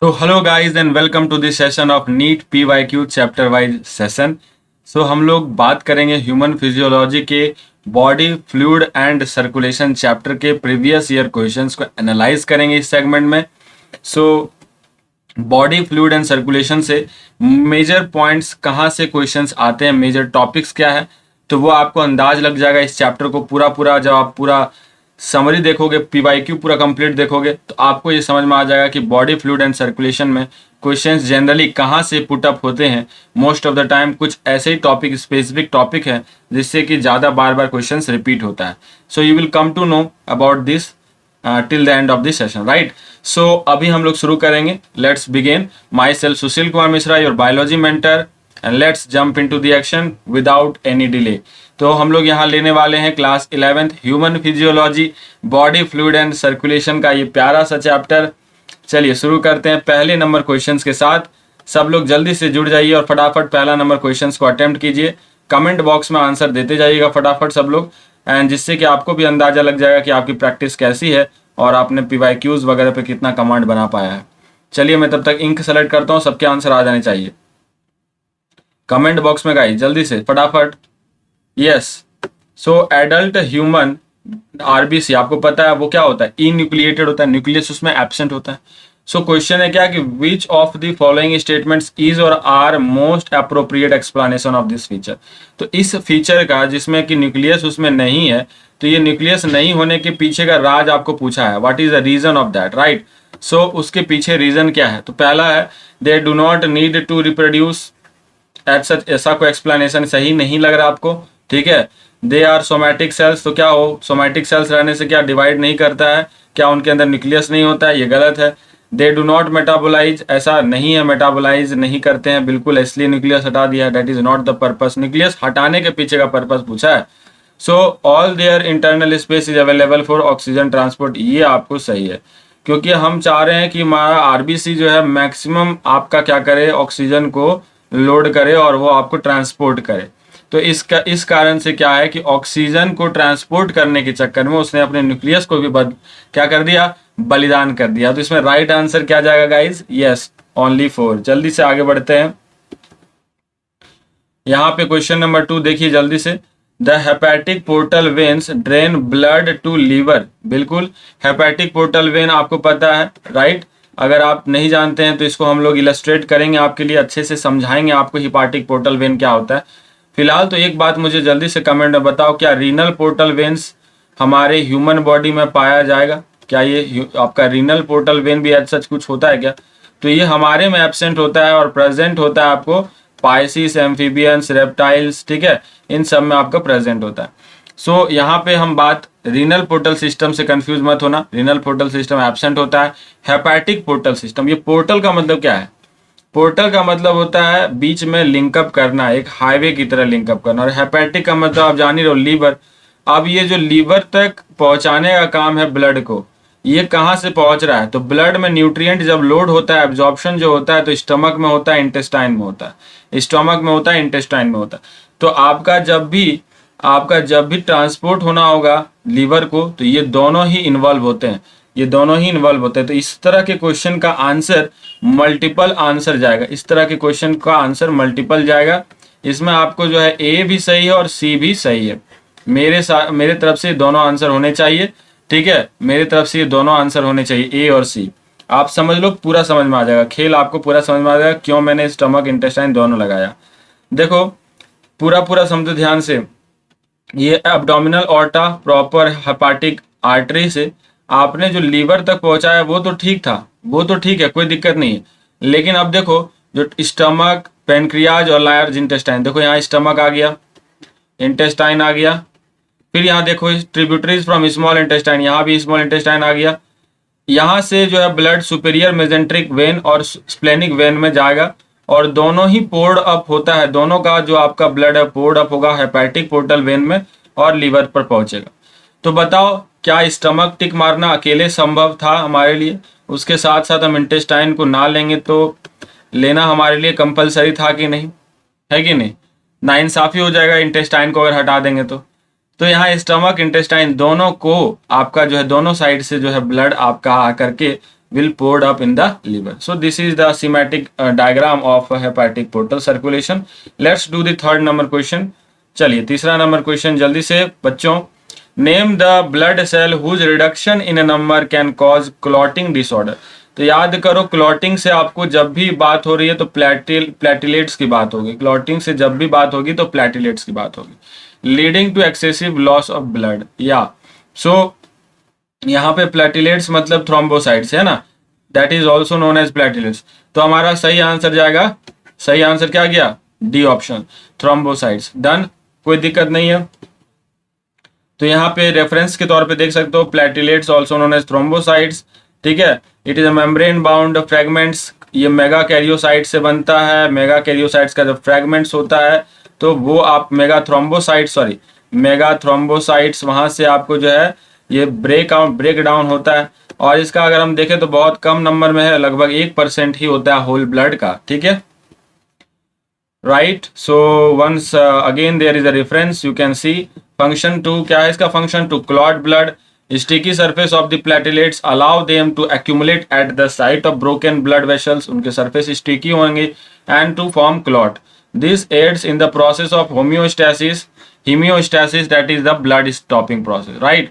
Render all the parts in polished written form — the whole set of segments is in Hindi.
So hello guys and welcome to this session of NEET PYQ chapter wise session. So हम लोग बात करेंगे ह्यूमन फिजियोलॉजी के body fluid and circulation chapter के प्रीवियस ईयर क्वेश्चंस को एनालाइज करेंगे इस सेगमेंट में. So body fluid and circulation से मेजर पॉइंट्स कहाँ से क्वेश्चंस आते हैं, मेजर टॉपिक्स क्या है, तो वो आपको अंदाज लग जाएगा इस चैप्टर को पूरा जब आप पूरा समरी देखोगे, पीवाईक्यू पूरा कंप्लीट देखोगे तो आपको ये समझ में आ जाएगा कि बॉडी फ्लूइड एंड सर्कुलेशन में क्वेश्चंस जनरली कहाँ से पुट अप होते हैं. मोस्ट ऑफ द टाइम कुछ ऐसे ही टॉपिक, स्पेसिफिक टॉपिक है जिससे कि ज़्यादा बार बार क्वेश्चंस रिपीट होता है. So you will come to know about this till the end of this session, right. So अभी हम लोग शुरू करेंगे. Let's begin. Myself Sushil Kumar Mishra, your biology mentor, and let's jump into the action without any delay. तो हम लोग यहाँ लेने वाले हैं class 11th human physiology body fluid and circulation का ये प्यारा सा चैप्टर. चलिए शुरू करते हैं पहले नंबर क्वेश्चंस के साथ. सब लोग जल्दी से जुड़ जाइए और फटाफट पहला नंबर क्वेश्चंस को अटेम्प्ट कीजिए. कमेंट बॉक्स में आंसर देते जाइएगा फटाफट सब लोग, एंड जिससे कि आपको भी अंदाजा लग जाएगा कि आपकी प्रैक्टिस कैसी है और आपने पीवाईक्यूज वगैरह पे कितना कमांड बना पाया है. चलिए मैं तब तक इंक सेलेक्ट करता हूँ, सबके आंसर आ जाने चाहिए कमेंट बॉक्स में गाइस, जल्दी से फटाफट. यस. सो एडल्ट ह्यूमन आरबीसी आपको पता है वो क्या होता है, इन्यूक्लिएटेड होता है, न्यूक्लियस उसमें एब्सेंट होता है. सो क्वेश्चन है क्या कि which of the following statements is और are most appropriate explanation of this feature. तो इस फीचर का जिसमें कि न्यूक्लियस उसमें नहीं है, तो ये न्यूक्लियस नहीं होने के पीछे का राज आपको पूछा है, what is the reason of that, right. So उसके पीछे रीजन क्या है, तो पहला है they do not need to reproduce at such. ऐसा कोई एक्सप्लेनेशन सही नहीं लग रहा आपको, ठीक है. दे आर सोमैटिक सेल्स, तो क्या हो, सोमैटिक सेल्स रहने से क्या डिवाइड नहीं करता है, क्या उनके अंदर न्यूक्लियस नहीं होता है, ये गलत है. दे डू नॉट मेटाबोलाइज, ऐसा नहीं है, मेटाबोलाइज नहीं करते हैं बिल्कुल, इसलिए न्यूक्लियस हटा दिया, that is not the purpose. Nucleus हटाने के पीछे का पर्पस पूछा है. So all their internal space is available for oxygen transport, ये आपको सही है, क्योंकि हम चाह रहे हैं कि हमारा आरबीसी जो है मैक्सिमम आपका क्या करे, ऑक्सीजन को लोड करे और वो आपको ट्रांसपोर्ट करे. तो इस कारण से क्या है कि ऑक्सीजन को ट्रांसपोर्ट करने के चक्कर में उसने अपने न्यूक्लियस को भी क्या कर दिया, बलिदान कर दिया. तो इसमें राइट आंसर क्या जाएगा गाइज, यस, ओनली 4. जल्दी से आगे बढ़ते हैं. यहाँ पे क्वेश्चन नंबर 2 देखिए जल्दी से. The hepatic portal veins drain blood to liver. बिल्कुल, हेपेटिक पोर्टल वेन आपको पता है, राइट. अगर आप नहीं जानते हैं तो इसको हम लोग इलस्ट्रेट करेंगे आपके लिए, अच्छे से समझाएंगे आपको हेपेटिक पोर्टल वेन क्या होता है. फिलहाल तो एक बात मुझे जल्दी से कमेंट में बताओ, क्या रीनल पोर्टल वेन्स हमारे ह्यूमन बॉडी में पाया जाएगा, क्या ये आपका रीनल पोर्टल वेन भी ऐसा सच कुछ होता है क्या. तो ये हमारे में एब्सेंट होता है और प्रेजेंट होता है आपको पाइसिस, एम्फीबियंस, रेप्टाइल्स, ठीक है, इन सब में आपका प्रेजेंट होता है. सो यहाँ पे हम बात रीनल पोर्टल सिस्टम से कंफ्यूज मत होना, रीनल पोर्टल सिस्टम एब्सेंट होता है. हेपेटिक पोर्टल सिस्टम, ये पोर्टल का मतलब क्या है, पोर्टल का मतलब होता है बीच में लिंकअप करना, एक हाईवे की तरह लिंकअप करना. और हेपेटिक का मतलब आप जान ही रहो, लीवर. अब ये जो लीवर तक पहुंचाने का काम है ब्लड को, ये कहाँ से पहुंच रहा है, तो ब्लड में न्यूट्रिएंट जब लोड होता है, एब्जॉर्प्शन जो होता है, तो स्टमक में होता है, इंटेस्टाइन में होता है, स्टमक में होता है, इंटेस्टाइन में होता है. तो आपका जब भी ट्रांसपोर्ट होना होगा लीवर को, तो ये दोनों ही इन्वॉल्व होते हैं, ये दोनों ही इन्वॉल्व होते हैं. तो इस तरह के क्वेश्चन का आंसर मल्टीपल आंसर जाएगा, इस तरह के क्वेश्चन का आंसर मल्टीपल जाएगा. इसमें आपको जो है ए भी सही है और सी भी सही है. मेरे तरफ से दोनों आंसर होने चाहिए, ठीक है, मेरे तरफ से ये दोनों आंसर होने चाहिए, ए और सी. आप समझ लो, पूरा समझ में आ जाएगा, खेल आपको पूरा समझ में आ जाएगा क्यों मैंने स्टमक इंटेस्टाइन दोनों लगाया. देखो पूरा समझो ध्यान से. ये abdominal aorta proper hepatic artery से आपने जो लीवर तक पहुंचाया वो तो ठीक था, वो तो ठीक है, कोई दिक्कत नहीं है. लेकिन अब देखो जो स्टमक, पेनक्रियाज और लार्ज इंटेस्टाइन, देखो यहाँ स्टमक आ गया, इंटेस्टाइन आ गया, फिर यहाँ देखो ट्रिब्यूटरीज फ्रॉम स्मॉल इंटेस्टाइन, यहाँ भी स्मॉल इंटेस्टाइन आ गया. यहाँ से जो है ब्लड सुपीरियर मेजेंट्रिक वेन और स्प्लेनिक वेन में जाएगा और दोनों ही पोर्ड अप होता है, दोनों का जो आपका ब्लड है पोर्ड अप होगा हेपेटिक पोर्टल वेन में और लीवर पर पहुंचेगा. तो बताओ क्या स्टमक टिक मारना अकेले संभव था हमारे लिए, उसके साथ साथ हम इंटेस्टाइन को ना लेंगे तो लेना हमारे लिए कंपलसरी था कि नहीं, है कि नहीं. नाइंसाफी हो जाएगा इंटेस्टाइन को अगर हटा देंगे तो यहाँ स्टमक इंटेस्टाइन दोनों को आपका जो है दोनों साइड से जो है ब्लड आपका आकर के will poured up in the liver. So this is the schematic diagram of hepatic portal circulation. Let's do the third number question. चलिए तीसरा नंबर क्वेश्चन जल्दी से बच्चों. Name the blood cell whose reduction in a number can cause clotting disorder. तो याद करो क्लॉटिंग से आपको जब भी बात हो रही है तो प्लेटिलेट्स की बात होगी. क्लॉटिंग से जब भी बात होगी तो प्लेटिलेट्स की बात होगी. Leading to excessive loss of blood. या सो यहाँ पे प्लेटिलेट्स मतलब थ्रोम्बोसाइट्स है ना, that is also known as platelets. तो हमारा सही आंसर जाएगा, सही आंसर क्या गया, डी ऑप्शन, थ्रोम्बोसाइट्स. डन, कोई दिक्कत नहीं है. तो यहाँ पे रेफरेंस के तौर पे देख सकते हो platelets also known as thrombocytes. ठीक है, it is a membrane bound fragments. ये मेगा कैरियोसाइट से बनता है. मेगा कैरियोसाइट्स का जब फ्रेगमेंट्स होता है तो वो आप मेगा थ्रोम्बोसाइट्स वहां से आपको जो है ये ब्रेक डाउन होता है. और इसका अगर हम देखें तो बहुत कम नंबर में है, लगभग 1% ही होता है होल ब्लड का. ठीक है, right. So once again there is a reference, you can see function to. क्या है इसका function? To clot blood. Sticky surface of the platelets allow them to accumulate at the site of broken blood vessels. उनके सरफेस स्टिकी होंगे and to form clot. This aids in the process of homeostasis that is the blood stopping process, right?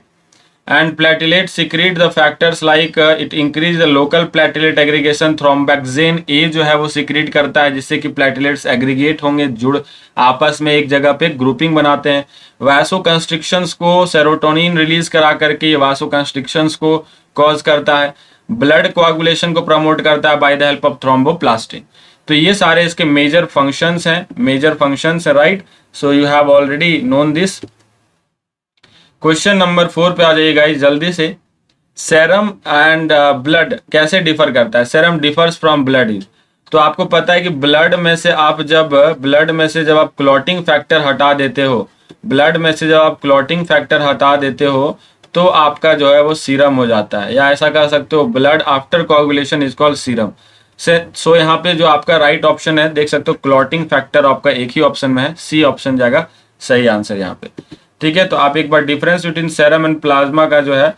And platelets secrete the factors like it increase the local platelet aggregation. thromboxane A जो है वो secrete करता है जिससे कि platelets aggregate होंगे, जुड़ आपस में एक जगह पे ग्रुपिंग बनाते हैं. vasoconstrictions को सेरोटोनिन रिलीज करा करके ये vasoconstrictions को कॉज करता है. ब्लड कोआगुलेशन को प्रमोट करता है by the help of thromboplastin. तो ये सारे इसके मेजर फंक्शंस हैं, right. So you have already known this. Question number 4 पे आ जाइए गाइस जल्दी से. सेरम एंड ब्लड कैसे डिफर करता है? Serum differs from blood is. तो आपको पता है कि ब्लड में से जब आप क्लॉटिंग फैक्टर हटा देते हो तो आपका जो है वो सीरम हो जाता है, या ऐसा कह सकते हो blood after coagulation is called serum. So यहाँ पे जो आपका राइट ऑप्शन है देख सकते हो क्लॉटिंग फैक्टर आपका एक ही ऑप्शन में है, सी ऑप्शन जाएगा सही आंसर यहाँ पे. ठीक है, तो आप एक बार difference between serum and plasma का जो है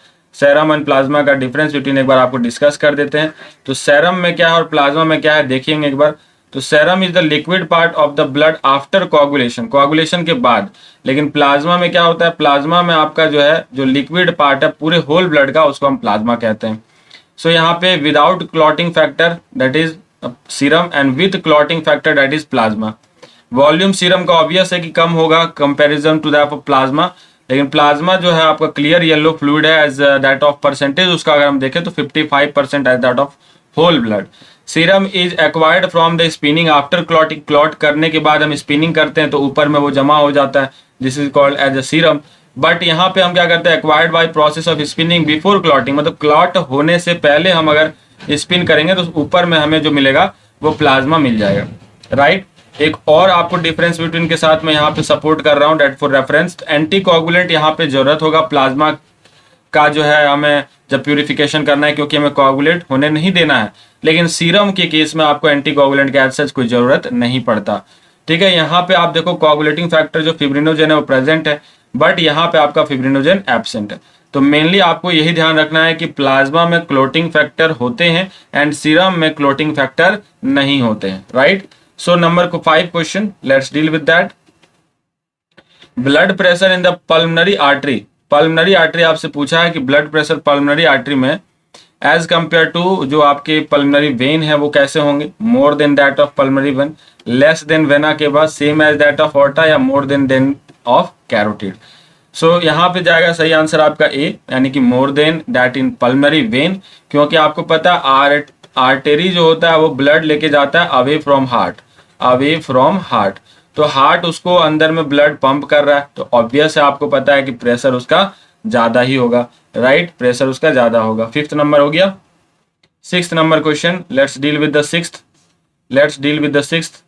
डिफरेंस बिटवीन एक बार आपको डिस्कस कर देते हैं. तो सेरम में क्या है और प्लाज्मा में क्या है देखिएंगे एक बार. तो serum is the liquid part of the blood after coagulation के बाद. लेकिन प्लाज्मा में क्या होता है? प्लाज्मा में आपका जो लिक्विड पार्ट है पूरे होल ब्लड का, उसको हम प्लाज्मा कहते हैं. सो यहाँ पे without clotting factor that is serum and with clotting factor that is plasma. Volume serum का ऑब्वियस है कि कम होगा comparison to that of plasma. लेकिन प्लाज्मा जो है आपका क्लियर येलो फ्लूइड है एज दैट ऑफ परसेंटेज, उसका अगर हम देखें तो 55% as that of whole blood. Serum is acquired from the spinning after clotting. Clot करने के बाद हम स्पिनिंग करते हैं तो ऊपर में वो जमा हो जाता है, this is called as a serum. But यहाँ पे हम क्या करते हैं? Acquired by process of spinning before clotting. मतलब क्लॉट होने से पहले हम अगर स्पिन करेंगे तो ऊपर में हमें जो मिलेगा वो प्लाज्मा मिल जाएगा, राइट. एक और आपको डिफरेंस बिटवीन के साथ मैं यहाँ पे सपोर्ट कर रहा हूँ that for reference. Anticoagulant यहाँ पे जरूरत होगा प्लाज्मा का जो है हमें जब प्यूरिफिकेशन करना है, क्योंकि हमें कोआगुलेट होने नहीं देना है. लेकिन सीरम के केस में आपको एंटी कोआगुलेंट के एज सच कोई जरूरत नहीं पड़ता. ठीक है, यहाँ पे आप देखो कोआगुलेटिंग फैक्टर जो फिब्रिनोजेन है वो प्रेजेंट है, बट यहाँ पे आपका फिब्रिनोजेन एब्सेंट है. तो मेनली आपको यही ध्यान रखना है कि प्लाज्मा में क्लोटिंग फैक्टर होते हैं एंड सीरम में क्लोटिंग फैक्टर नहीं होते हैं, right. So number 5 question, let's deal with that. Blood pressure in the pulmonary artery आपसे पूछा है कि ब्लड प्रेशर पल्मोनरी आर्टरी में एज कंपेयर टू जो आपके पल्मोनरी वेन है वो कैसे होंगे? More than that of pulmonary vein, less than vena के बाद, same as that of aorta, या more than of carotid. So यहाँ पे जाएगा सही आंसर आपका ए, यानी कि मोर than that in pulmonary vein. क्योंकि आपको पता है आर्टरी जो होता है वो ब्लड लेके जाता है अवे फ्रॉम हार्ट. तो हार्ट उसको अंदर में ब्लड पंप कर रहा है, तो ऑब्वियस है आपको पता है कि प्रेशर उसका ज्यादा ही होगा, राइट. प्रेशर उसका ज्यादा होगा. 5th नंबर हो गया. 6th number question, let's deal with the sixth.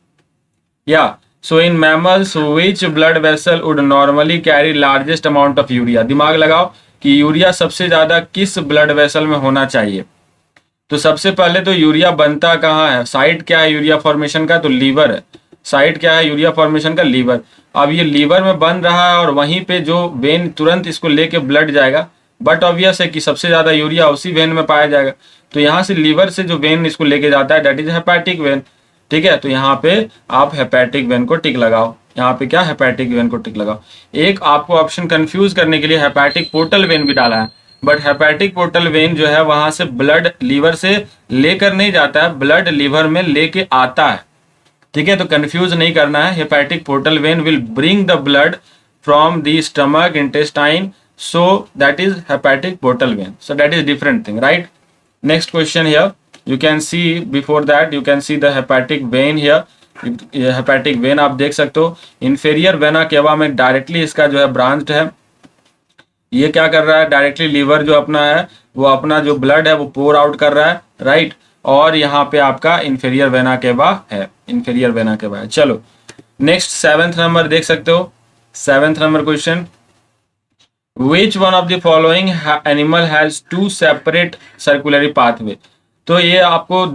या so in mammals which blood vessel would normally carry largest amount of urea. दिमाग लगाओ कि यूरिया सबसे ज्यादा किस ब्लड वेसल में होना चाहिए. तो सबसे पहले तो यूरिया बनता कहाँ है? साइट क्या है यूरिया फॉर्मेशन का? तो लीवर है. साइट क्या है यूरिया फॉर्मेशन का? लीवर. अब ये लीवर में बन रहा है और वहीं पे जो वेन तुरंत इसको लेके ब्लड जाएगा बट ऑब्वियस है कि सबसे ज्यादा यूरिया उसी वेन में पाया जाएगा। तो यहाँ से लीवर से जो वेन इसको लेके जाता है दैट इज हेपेटिक वेन। ठीक है, तो यहाँ पे आप हेपेटिक वेन को टिक लगाओ। यहाँ पे क्या, हेपेटिक वेन को टिक लगाओ। एक आपको ऑप्शन कंफ्यूज करने के लिए हेपेटिक पोर्टल वेन भी डाला है, बट हेपेटिक पोर्टल वेन जो है वहां से ब्लड लीवर से लेकर नहीं जाता है, ब्लड लीवर में लेके आता है। ठीक है, तो कंफ्यूज नहीं करना है। Hepatic portal when will bring the blood from the stomach intestine, so that is hepatic portal vein, so that is different thing, right? Next question here, you can see before that you can see the hepatic vein here। ये hepatic vein आप देख सकते हो inferior vena cava में डायरेक्टली इसका जो है ब्रांच्ड है। ये क्या कर रहा है, डायरेक्टली लीवर जो अपना है वो अपना जो ब्लड है वो पोर आउट कर रहा है, राइट। और यहाँ पे आपका इंफेरियर वेना केवा है, इंफेरियर वेना केवा है। चलो नेक्स्ट 7th नंबर देख सकते हो। 7th number question, Which one of the following animal has two separate circulatory pathway? तो ये आपको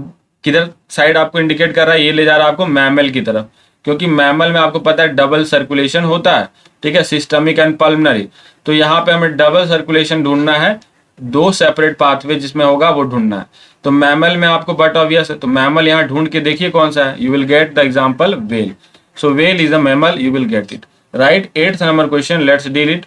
किधर साइड आपको इंडिकेट कर रहा है, ये ले जा रहा है आपको मैमल की तरफ, क्योंकि मैमल में आपको पता है डबल सर्कुलेशन होता है। ठीक है, सिस्टमिक एंड पल्मनरी। तो यहाँ पे हमें डबल सर्कुलेशन ढूंढना है, दो सेपरेट पाथवे जिसमें होगा वो ढूंढना है। तो मैमल में आपको बट ऑब्वियस है, तो मैमल यहाँ ढूंढ के देखिए कौन सा है, you will get the example whale. So whale is a mammal, you will get it, right. 8th number question, let's deal it.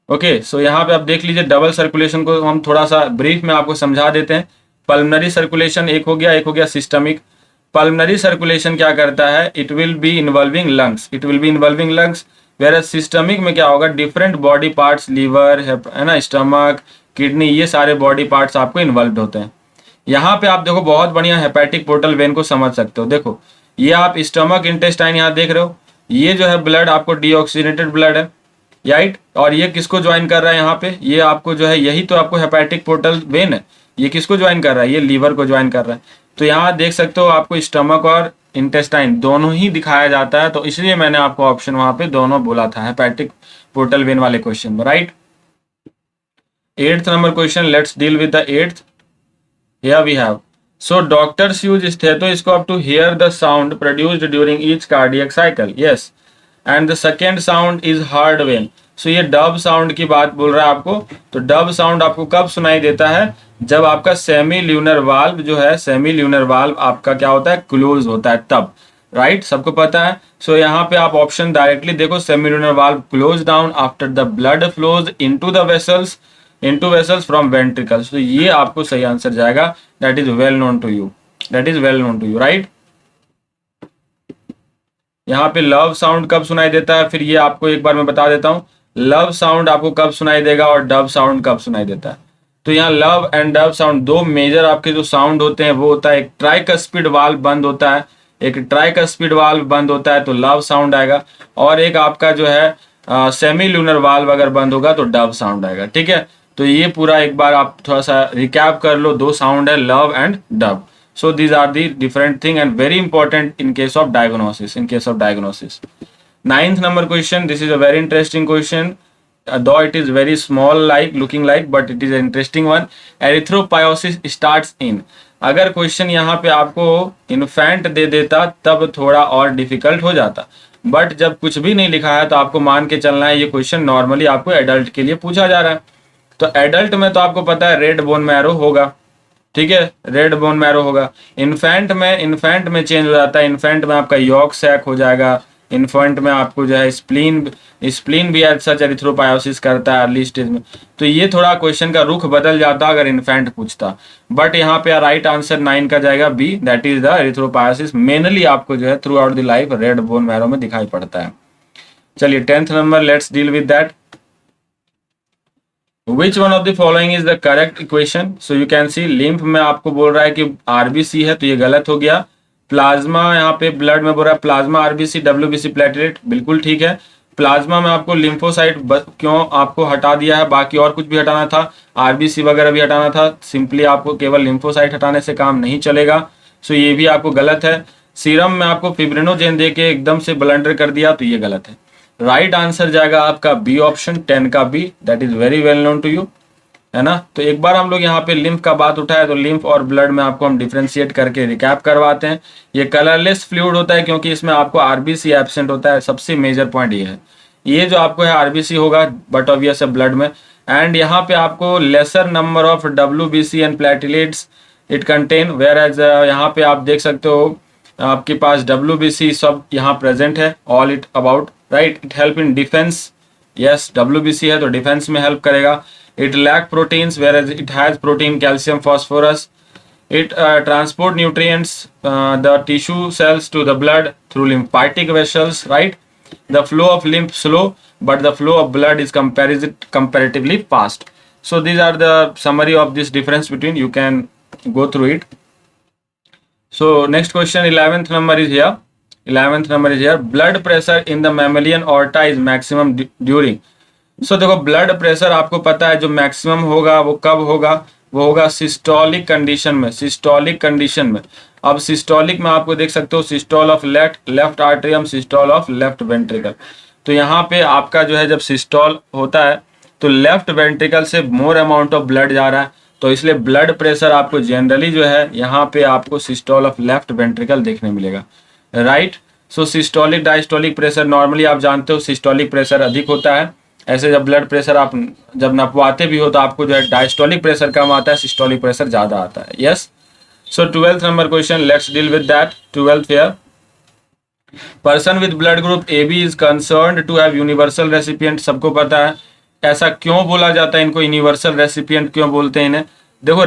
Okay, so यहाँ पे आप देख लीजिए डबल सर्कुलेशन को हम थोड़ा सा ब्रीफ में आपको समझा देते हैं। पल्मनरी सर्कुलेशन एक हो गया, एक हो गया सिस्टमिक। पल्मनरी सर्कुलेशन क्या करता है, it will be involving lungs, it will be involving lungs. Where systemic में क्या होगा, डिफरेंट बॉडी पार्ट्स, लीवर है ना, स्टमक, किडनी, ये सारे बॉडी पार्ट्स आपको इन्वॉल्व होते हैं। यहाँ पे आप देखो बहुत बढ़िया हेपेटिक पोर्टल वेन को समझ सकते हो। देखो ये आप स्टमक इंटेस्टाइन यहाँ देख रहे हो, ये जो है ब्लड आपको डीऑक्सीनेटेड ब्लड है, राइट। और ये किसको ज्वाइन कर रहा है यहाँ पे, ये आपको जो है यही तो आपको हेपेटिक पोर्टल वेन है, ये किसको ज्वाइन कर रहा है, ये लीवर को ज्वाइन कर रहा है। तो यहाँ देख सकते हो आपको स्टमक और इंटेस्टाइन दोनों ही दिखाया जाता है, तो इसलिए मैंने आपको ऑप्शन वहां पे दोनों बोला था हेपेटिक पोर्टल वेन वाले क्वेश्चन में, right. 8th number question, let's deal with the 8th। Here we have, so doctors use stethoscope to hear the sound produced during each cardiac cycle, yes, and the second sound is heard when। so ये डब साउंड की बात बोल रहा है आपको। तो डब साउंड आपको कब सुनाई देता है, जब आपका सेमी ल्यूनर वाल्व जो है, सेमी ल्यूनर वाल्व आपका क्या होता है, क्लोज होता है तब, राइट, सबको पता है। सो यहाँ पे आप ऑप्शन डायरेक्टली देखो, semi lunar valve close down after the blood flows into the vessels from ventricles. तो ये आपको सही आंसर जाएगा, that is well known to you, that is well known to you, right. यहाँ पे लव साउंड कब सुनाई देता है, फिर ये आपको एक बार मैं बता देता हूँ, लव साउंड आपको कब सुनाई देगा और डब साउंड कब सुनाई देता है। तो यहाँ लव एंड डब साउंड दो मेजर आपके जो साउंड होते हैं वो होता है, एक ट्राइकस्पिड वाल्व बंद होता है, एक ट्राइकस्पिड वाल्व बंद होता है तो लव साउंड आएगा, और एक आपका जो है सेमी ल्यूनर वाल्व अगर बंद होगा तो डब साउंड आएगा। ठीक है, तो ये पूरा एक बार आप थोड़ा सा रिकैप कर लो, दो साउंड है love and dub. So these are the different thing and very important in case of diagnosis. In case of diagnosis, 9th number question. This is a very interesting question. Though it is very small, like looking like, but it is an interesting one. Erythropoiesis starts in. अगर क्वेश्चन यहाँ पे आपको इन्फेंट दे देता तब थोड़ा और डिफिकल्ट हो जाता, बट जब कुछ भी नहीं लिखा है तो आपको मान के चलना है ये क्वेश्चन नॉर्मली आपको एडल्ट के लिए पूछा जा रहा है। तो एडल्ट में तो आपको पता है रेड बोन मैरो होगा, ठीक है, रेड बोन मैरो होगा। इन्फेंट में चेंज हो जाता है, इन्फेंट में आपका यॉर्क सैक हो जाएगा, इन्फेंट में आपको जो है स्प्लीन भी एज सच एरिथ्रोपायोसिस करता है अर्ली स्टेज में। तो ये थोड़ा क्वेश्चन का रुख बदल जाता अगर इन्फेंट पूछता, बट यहाँ पे राइट आंसर 9 का जाएगा B, that is the erythropoiesis. Mainly आपको जो है throughout the life red bone marrow में दिखाई पड़ता है। चलिए 10th number, let's deal with that. Which one of the following is the correct equation? So you can see lymph में आपको बोल रहा है कि RBC है तो ये गलत हो गया। प्लाज्मा यहाँ पे ब्लड में बोल रहा है प्लाज्मा RBC, WBC प्लेटलेट, बिल्कुल ठीक है। प्लाज्मा में आपको लिम्फोसाइट क्यों आपको हटा दिया है, बाकी और कुछ भी हटाना था, RBC वगैरह भी हटाना था, सिंपली आपको केवल लिम्फोसाइट हटाने से काम नहीं चलेगा, सो ये भी आपको गलत है। सीरम में आपको फिब्रिनोजेन दे के एकदम से ब्लंडर कर दिया तो ये गलत है। राइट आंसर जाएगा आपका बी ऑप्शन 10 का B, that is very well known to you, है ना। तो एक बार हम लोग यहाँ पे लिम्फ का बात उठाए तो लिम्फ और ब्लड में आपको हम डिफ्रेंशिएट करके रिकैप करवाते हैं। ये कलरलेस फ्लूइड होता है क्योंकि इसमें आपको आरबीसी एब्सेंट होता है, सबसे मेजर पॉइंट ये है। ये जो आपको है आरबीसी होगा, बट ऑब्वियस है ब्लड में। एंड यहाँ पे आपको lesser number of WBC and platelets it contain, whereas यहाँ पे आप देख सकते हो आपके पास डब्ल्यूबीसी सब यहाँ प्रेजेंट है, all it about, right. It help in defence, yes WBC है तो डिफेंस में हेल्प करेगा। It lack proteins whereas it has protein, calcium, phosphorus. It transport nutrients, the tissue cells to the blood through lymphatic vessels, right? The flow of lymph slow, but the flow of blood is comparatively fast. So these are the summary of this difference between. You can go through it. So next question, 11th number is here. 11th number is here. Blood pressure in the mammalian aorta is maximum during. So देखो ब्लड प्रेशर आपको पता है जो मैक्सिमम होगा वो कब होगा, वो होगा सिस्टोलिक कंडीशन में, सिस्टोलिक कंडीशन में। अब सिस्टोलिक में आपको देख सकते हो systole of left atrium, systole of left ventricle. तो यहाँ पे आपका जो है जब सिस्टोल होता है तो लेफ्ट वेंट्रिकल से मोर अमाउंट ऑफ ब्लड जा रहा है, तो इसलिए ब्लड प्रेशर आपको जनरली जो है यहाँ पे आपको सिस्टोल ऑफ लेफ्ट वेंट्रिकल देखने मिलेगा, राइट। सो सिस्टोलिक डायस्टोलिक प्रेशर नॉर्मली आप जानते हो सिस्टोलिक प्रेशर अधिक होता है, ऐसे जब ब्लड प्रेशर आप जब नपवाते भी हो तो आपको जो है डायस्टोलिक प्रेशर कम आता है, सिस्टोलिक प्रेशर ज्यादा आता है, yes. So 12th number question, let's deal with that. 12th here, person with blood group A B is concerned to have universal recipient. सबको पता है ऐसा क्यों बोला जाता है, इनको यूनिवर्सल रेसिपिएंट क्यों बोलते हैं इन्हें। देखो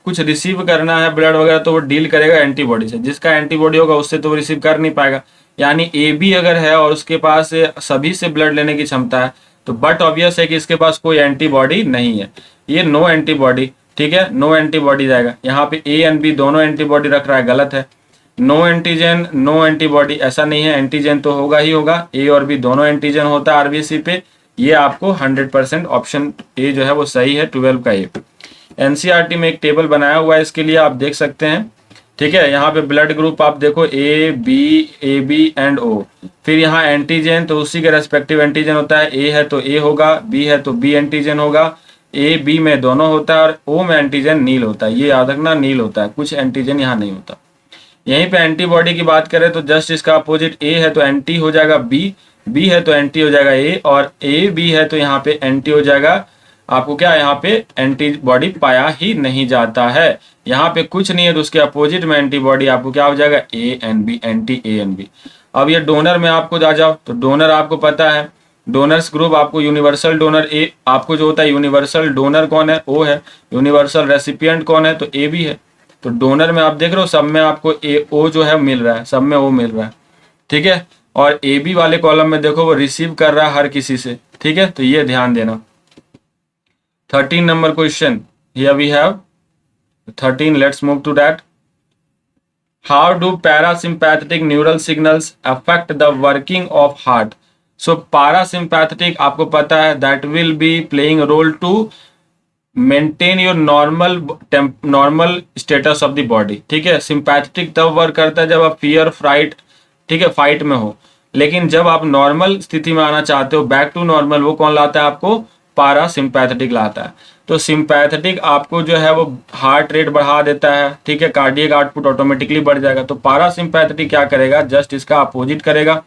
कुछ रिसीव करना है ब्लड वगैरह तो वो डील करेगा एंटीबॉडी से, जिसका एंटीबॉडी होगा उससे तो वो रिसीव कर नहीं पाएगा। यानी ए बी अगर है और उसके पास सभी से ब्लड लेने की क्षमता है तो बट ऑब्वियस है कि इसके पास कोई एंटीबॉडी नहीं है, ये नो एंटीबॉडी, ठीक है, नो एंटीबॉडी जाएगा। यहाँ पे ए एंड बी दोनों एंटीबॉडी रख रहा है, गलत है। नो एंटीजन नो एंटीबॉडी ऐसा नहीं है, एंटीजन तो होगा ही होगा, ए और बी दोनों एंटीजन होता है आरबीसी पे। ये आपको 100% ऑप्शन ए जो है वो सही है, 12 का ए। एनसीईआरटी में एक टेबल बनाया हुआ है इसके लिए, आप देख सकते हैं, ठीक है। यहाँ पे ब्लड ग्रुप आप देखो ए बी एंड ओ, फिर यहाँ एंटीजन तो उसी के रेस्पेक्टिव एंटीजन होता है, ए है तो ए होगा, बी है तो बी एंटीजन होगा, ए बी में दोनों होता है और ओ में एंटीजन नील होता है, ये याद रखना नील होता है, कुछ एंटीजन यहाँ नहीं होता। यहीं पे एंटीबॉडी की बात करें तो जस्ट इसका अपोजिट, ए है तो एंटी हो जाएगा बी है तो एंटी हो जाएगा ए, और ए बी है तो यहाँ पे एंटी हो जाएगा। आपको क्या यहाँ पे एंटीबॉडी पाया ही नहीं जाता है, यहाँ पे कुछ नहीं है तो उसके अपोजिट में एंटीबॉडी आपको क्या हो जाएगा, A and B, anti A and B. अब ये डोनर में आपको आ जाओ तो डोनर आपको पता है, डोनर्स ग्रुप आपको यूनिवर्सल डोनर ए आपको जो होता है, यूनिवर्सल डोनर कौन है, ओ है, यूनिवर्सल रेसिपिएंट कौन है तो ए बी है। तो डोनर में आप देख रहे हो सब में आपको ए ओ जो है मिल रहा है, सब में ओ मिल रहा है, ठीक है। और ए बी वाले कॉलम में देखो वो रिसीव कर रहा है हर किसी से, ठीक है, तो ये ध्यान देना। 13 number question, here we have 13, let's move to that. How do parasympathetic neural signals affect the working of heart? So parasympathetic आपको पता है that will be playing a role to maintain your normal status of the body, ठीक है। sympathetic तब वर्क करता है जब आप fear फ्राइट, ठीक है, फाइट में हो, लेकिन जब आप नॉर्मल स्थिति में आना चाहते हो, बैक टू नॉर्मल, वो कौन लाता है आपको, पारासिम्पैथेटिक लाता है। तो सिंपैथेटिक आपको जो है वो हार्ट रेट बढ़ा देता है, ठीक है, कार्डियक आउटपुट ऑटोमेटिकली बढ़ जाएगा। तो पारासिम्पैथेटिक क्या करेगा, जस्ट इसका अपोजिट करेगा,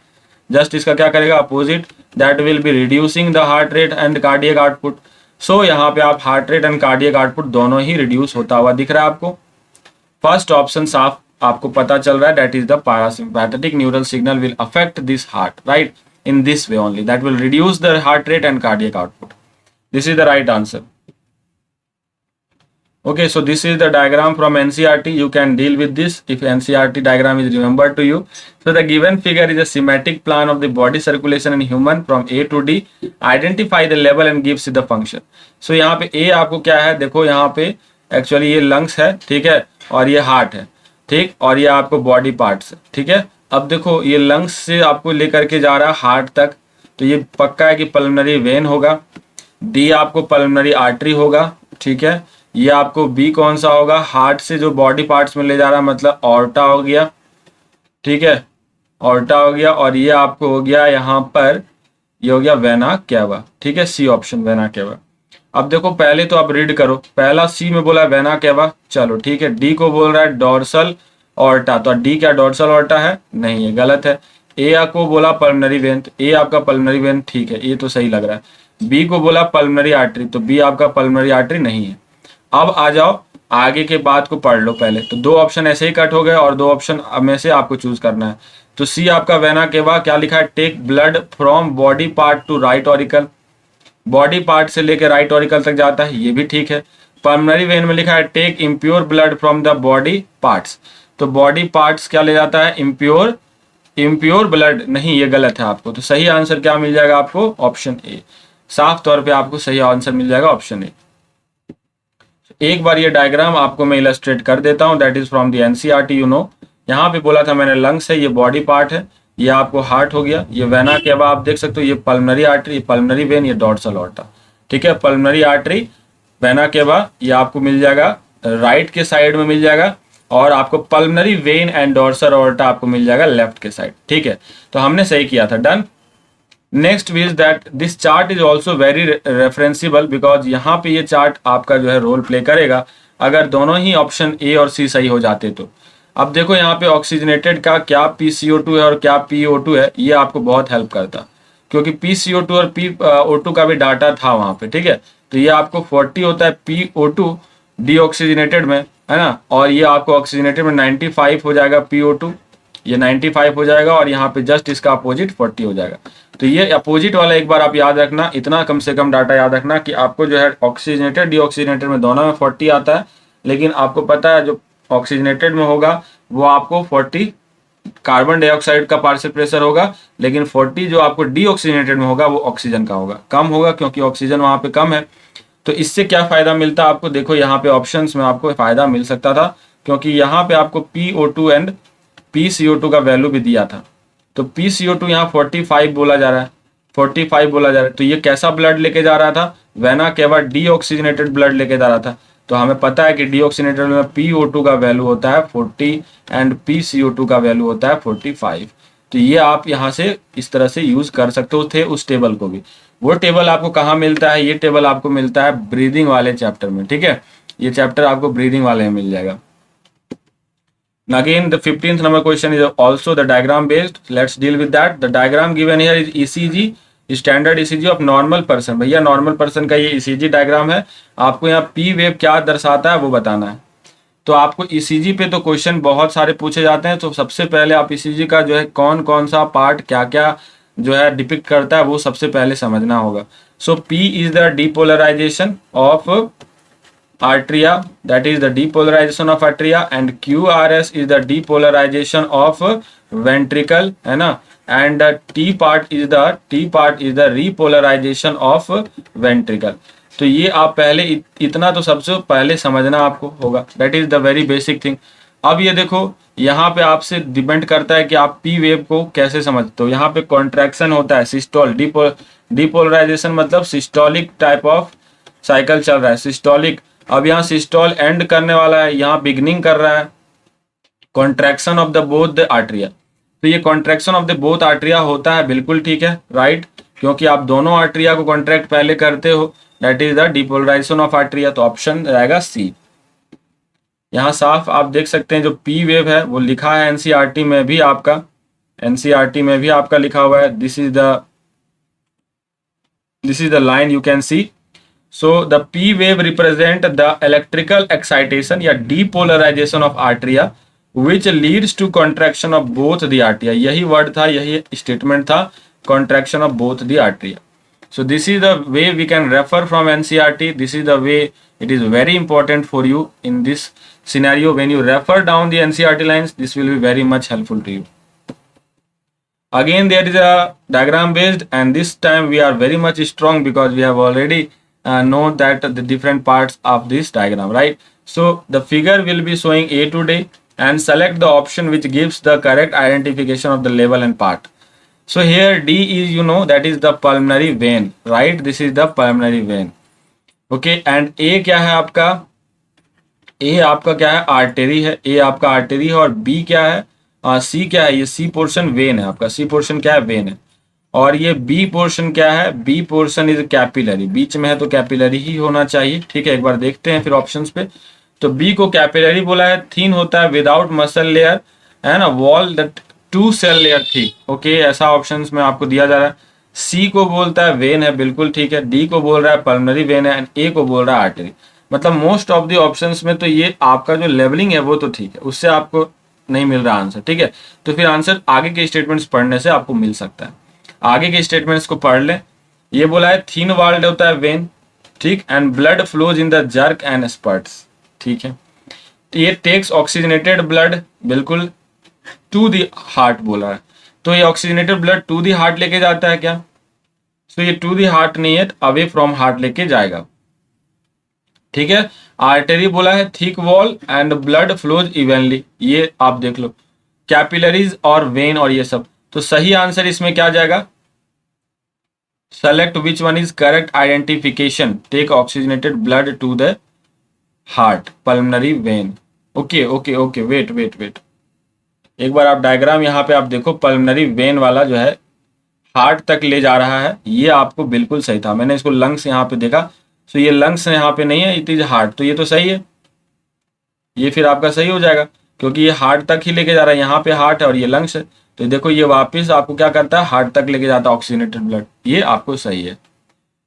जस्ट इसका क्या करेगा, opposite, that will be reducing the heart rate and cardiac output. So यहाँ पे आप heart rate and cardiac output दोनों ही रिड्यूस होता हुआ दिख रहा है आपको। फर्स्ट ऑप्शन साफ आपको पता चल रहा है, that is the parasympathetic neural signal will affect this heart, right, in this way only, that will reduce the heart rate and cardiac output. This is the right answer. Okay, so this is the diagram from NCERT. You can deal with this if NCERT diagram is remembered to you. So the given figure is a schematic plan of the body circulation in human from A to D. Identify the level and gives the function. So यहाँ पे A आपको क्या है, देखो यहाँ पे एक्चुअली ये लंग्स है, ठीक है, और ये हार्ट है, ठीक, और ये आपको बॉडी पार्ट्स है, ठीक है। अब देखो ये लंग्स से आपको लेकर के जा रहा है हार्ट तक, तो ये पक्का है कि पल्मोनरी वेन होगा, डी आपको पल्मोनरी आर्टरी होगा, ठीक है। ये आपको बी कौन सा होगा, हार्ट से जो बॉडी पार्ट्स में ले जा रहा है, मतलब ऑर्टा हो गया, ठीक है, ऑर्टा हो गया, और ये आपको हो गया यहाँ पर, ये हो गया वेना कैवा, ठीक है, सी ऑप्शन वेना कैवा। अब देखो पहले तो आप रीड करो, पहला सी में बोला वेना कैवा, चलो ठीक है। डी को बोल रहा है डोर्सल ऑर्टा, तो डी क्या डोर्सल ऑर्टा है, नहीं है, गलत है। ए को बोला पल्मोनरी वेन, तो ए आपका पल्मोनरी वेन ठीक है, ये तो सही लग रहा है। बी को बोला पल्मोनरी आर्टरी, तो बी आपका पल्मोनरी आर्टरी नहीं है। अब आ जाओ आगे के बात को पढ़ लो पहले। तो दो ऑप्शन ऐसे ही कट हो गए और दो ऑप्शन में से आपको चूज करना है। तो सी आपका वेना केवा क्या लिखा है, take blood from body part to right auricle, body part से लेकर राइट ऑरिकल तक जाता है, ये भी ठीक है। पल्मोनरी वेन में लिखा है take impure blood from the body parts, तो बॉडी पार्ट्स क्या ले जाता है, इम्प्योर ब्लड, नहीं ये गलत है आपको। तो सही आंसर क्या मिल जाएगा आपको, ऑप्शन ए। साफ तौर पे आपको सही आंसर मिल जाएगा ऑप्शन ए। एक बार ये डायग्राम आपको मैं इलस्ट्रेट कर देता हूं, that is from the NCERT, you know. यहाँ पे बोला था मैंने लंग्स है, ये बॉडी पार्ट है, ये आपको हार्ट हो गया, ये वेना केवा आप देख सकते हो, ये पल्मोनरी आर्टरी, पल्मोनरी वेन, ये डॉर्सल ऑर्टा, ठीक है। पल्मोनरी आर्टरी, वेना केवा, ये आपको मिल जाएगा राइट के साइड में मिल जाएगा, और आपको pulmonary vein and dorsal aorta आपको मिल जाएगा लेफ्ट के साइड, ठीक है। तो हमने सही किया था, done. Next is that this chart is also very referenceable, because यहाँ पे ये चार्ट आपका जो है रोल प्ले करेगा अगर दोनों ही ऑप्शन ए और सी सही हो जाते तो। अब देखो यहाँ पे ऑक्सीजनेटेड का क्या PCO2 है और क्या PO2 है, ये आपको बहुत हेल्प करता, क्योंकि PCO2 और PO2 का भी डाटा था वहाँ पे, ठीक है। तो ये आपको 40 होता है PO2 डीऑक्सीजनेटेड में, है ना, और ये आपको ऑक्सीजनेटेड में 95 हो जाएगा PO2, ये 95 हो जाएगा, और यहाँ पे जस्ट इसका अपोजिट 40 हो जाएगा। तो ये अपोजिट वाला एक बार आप याद रखना, इतना कम से कम डाटा याद रखना कि आपको जो है ऑक्सीजनेटेड डीऑक्सीजनेटेड में दोनों में 40 आता है, लेकिन आपको पता है जो ऑक्सीजनेटेड में होगा वो आपको 40 कार्बन डाइऑक्साइड का पार्शियल प्रेशर होगा, लेकिन 40 जो आपको डीऑक्सीजनेटेड में होगा वो ऑक्सीजन का होगा, कम होगा, क्योंकि ऑक्सीजन वहां पे कम है। तो इससे क्या फायदा मिलता है आपको, देखो यहाँ पे ऑप्शंस में आपको फायदा मिल सकता था, क्योंकि यहाँ पे आपको PO2 एंड PCO2 का वैल्यू भी दिया था। तो PCO2 यहाँ 45 बोला जा रहा है, 45 बोला जा रहा है, तो ये कैसा ब्लड लेके जा रहा था, वेना केवा डीऑक्सीजनेटेड ब्लड लेके जा रहा था। तो हमें पता है कि डीऑक्सीजनेटेड में PO2 का वैल्यू होता है 40 एंड PCO2 का वैल्यू होता है 45। तो ये आप यहाँ से इस तरह से यूज कर सकते हो थे उस टेबल को भी। वो टेबल आपको कहाँ मिलता है, ये टेबल आपको मिलता है ब्रीदिंग वाले चैप्टर में, ठीक है। ये चैप्टर आपको ब्रीदिंग वाले में मिल जाएगा। Again, the 15th number question is also the diagram based. Let's deal with that. The diagram given here is ECG, standard ECG of normal person. भैया नॉर्मल पर्सन का ये ECG डायग्राम है, आपको यहाँ P वेव क्या दर्शाता है वो बताना है। तो आपको ECG पे तो क्वेश्चन बहुत सारे पूछे जाते हैं, तो सबसे पहले आप ECG का जो है कौन कौन सा पार्ट क्या क्या जो है डिपिक्ट करता है वो सबसे पहले समझना होगा। So P is the depolarisation of atria, that is the depolarization of atria, and QRS is the depolarization of ventricle, है ना, and the T part is the repolarization of ventricle। तो ये आप पहले इतना तो सबसे पहले समझना आपको होगा, that is the very basic thing। अब ये देखो यहाँ पे आपसे डिपेंड करता है कि आप P वेव को कैसे समझते हो। यहाँ पे कॉन्ट्रैक्शन होता है, सिस्टोल, डीपोलराइजेशन मतलब सिस्टोलिक टाइप ऑफ साइकिल चल रहा है, सिस्टोलिक। अब यहाँ सिस्टोल एंड करने वाला है, यहाँ बिगनिंग कर रहा है, contraction of the both the atria. तो ये contraction of the both atria होता है, बिल्कुल ठीक है, राइट, क्योंकि आप दोनों आर्टरिया को कॉन्ट्रैक्ट पहले करते हो, that is the depolarisation of atria. तो ऑप्शन रहेगा सी। यहाँ साफ आप देख सकते हैं जो पी वेव है वो लिखा है एनसीईआरटी में भी आपका, एनसीईआरटी में भी आपका लिखा हुआ है, this is the line you can C. So the P wave represent the electrical excitation या depolarization of arteria which leads to contraction of both the arteria। यही वर्ड था, यही स्टेटमेंट था, contraction of both the arteria। So this is the way we can refer from NCERT। This is the way it is very important for you in this scenario when you refer down the NCERT lines. This will be very much helpful to you। Again there is a diagram based, and this time we are very much strong because we have already know that the different parts of this diagram, right? So the figure will be showing A to D, and select the option which gives the correct identification of the level and part। So here D is, you know, that is the pulmonary vein, right? This is the pulmonary vein, okay। and A क्या है आपका, A आपका क्या है, आर्टेरी है, A आपका आर्टेरी है, और B क्या है, C क्या है, ये C पोर्शन वेन है आपका, C पोर्शन क्या है, वेन है। और ये बी पोर्शन क्या है, बी पोर्शन इज कैपिलरी, बीच में है तो कैपिलरी ही होना चाहिए, ठीक है। एक बार देखते हैं फिर ऑप्शंस पे। तो बी को कैपिलरी बोला है, थीन होता है, विदाउट मसल लेयर, है ना, wall that two cell layer thick. Okay, ऐसा ऑप्शन में आपको दिया जा रहा है। सी को बोलता है वेन है, बिल्कुल ठीक है। डी को बोल रहा है पल्मनरी वेन है, एंड ए को बोल रहा है आर्टरी। मतलब मोस्ट ऑफ द ऑप्शंस में तो ये आपका जो लेवलिंग है वो तो ठीक है, उससे आपको नहीं मिल रहा आंसर, ठीक है। तो फिर आंसर आगे के स्टेटमेंट्स पढ़ने से आपको मिल सकता है। आगे के स्टेटमेंट्स को पढ़ लें। ये बोला है थिन वॉल्ड होता है वेन, ठीक, and blood flows in the jerk and spurts, ठीक है। तो ये टेक्स ऑक्सीजनेटेड ब्लड, बिल्कुल, टू दी हार्ट बोला है। तो ये oxygenated blood to the heart लेके जाता है क्या? तो ये टू दी हार्ट नहीं है, अवे फ्रॉम हार्ट लेके जाएगा, ठीक है। आर्टरी बोला है thick wall and blood flows evenly, ये आप देख लो। कैपिलरीज और वेन और ये सब, तो सही आंसर इसमें क्या जाएगा? Select which one is correct identification, take oxygenated blood to the heart, pulmonary vein. Okay okay okay, wait wait wait, एक बार आप डायग्राम यहाँ पे आप देखो। पल्मनरी वेन वाला जो है हार्ट तक ले जा रहा है, ये आपको बिल्कुल सही था। मैंने इसको लंग्स यहाँ पे देखा, तो ये लंग्स यहाँ पे नहीं है, इट इज हार्ट, तो ये तो सही है, ये फिर आपका सही हो जाएगा, क्योंकि ये हार्ट तक ही लेके जा रहा है। यहाँ पे हार्ट है और ये लंग्स है, तो देखो ये वापस आपको क्या करता है, हार्ट तक लेके जाता है ऑक्सीजनेटेड ब्लड, ये आपको सही है,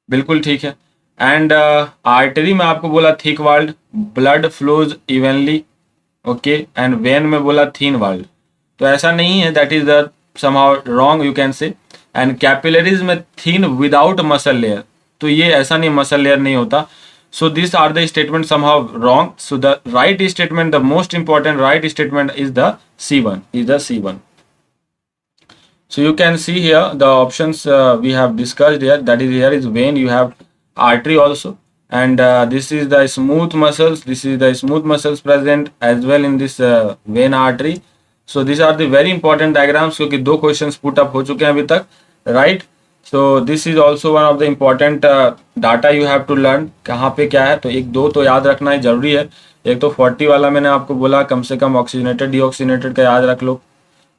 बिल्कुल ठीक है। एंड आर्टरी में आपको बोला thick walled, blood flows evenly, okay, and vein में बोला थिन वॉल्ड, तो ऐसा नहीं है, that is the somehow wrong you can say. And capillaries में थिन विदाउट मसल लेयर, तो ये ऐसा नहीं, मसल लेयर नहीं होता। So this are the statement somehow wrong. So the right statement, the most important right statement is the C1, is the C1. So you can see here the options we have discussed here, that is here is vein, you have artery also, and this is the smooth muscles, this is the smooth muscles present as well in this vein artery. So these are the very important diagrams, क्योंकि दो questions put up हो चुके हैं अभी तक, right? So this is also one of the important data you have to learn, कहाँ पे क्या है, तो एक दो तो याद रखना ही जरूरी है। एक तो 40 वाला मैंने आपको बोला, कम से कम ऑक्सीजनेटेड डीऑक्सीजनेटेड का याद रख लो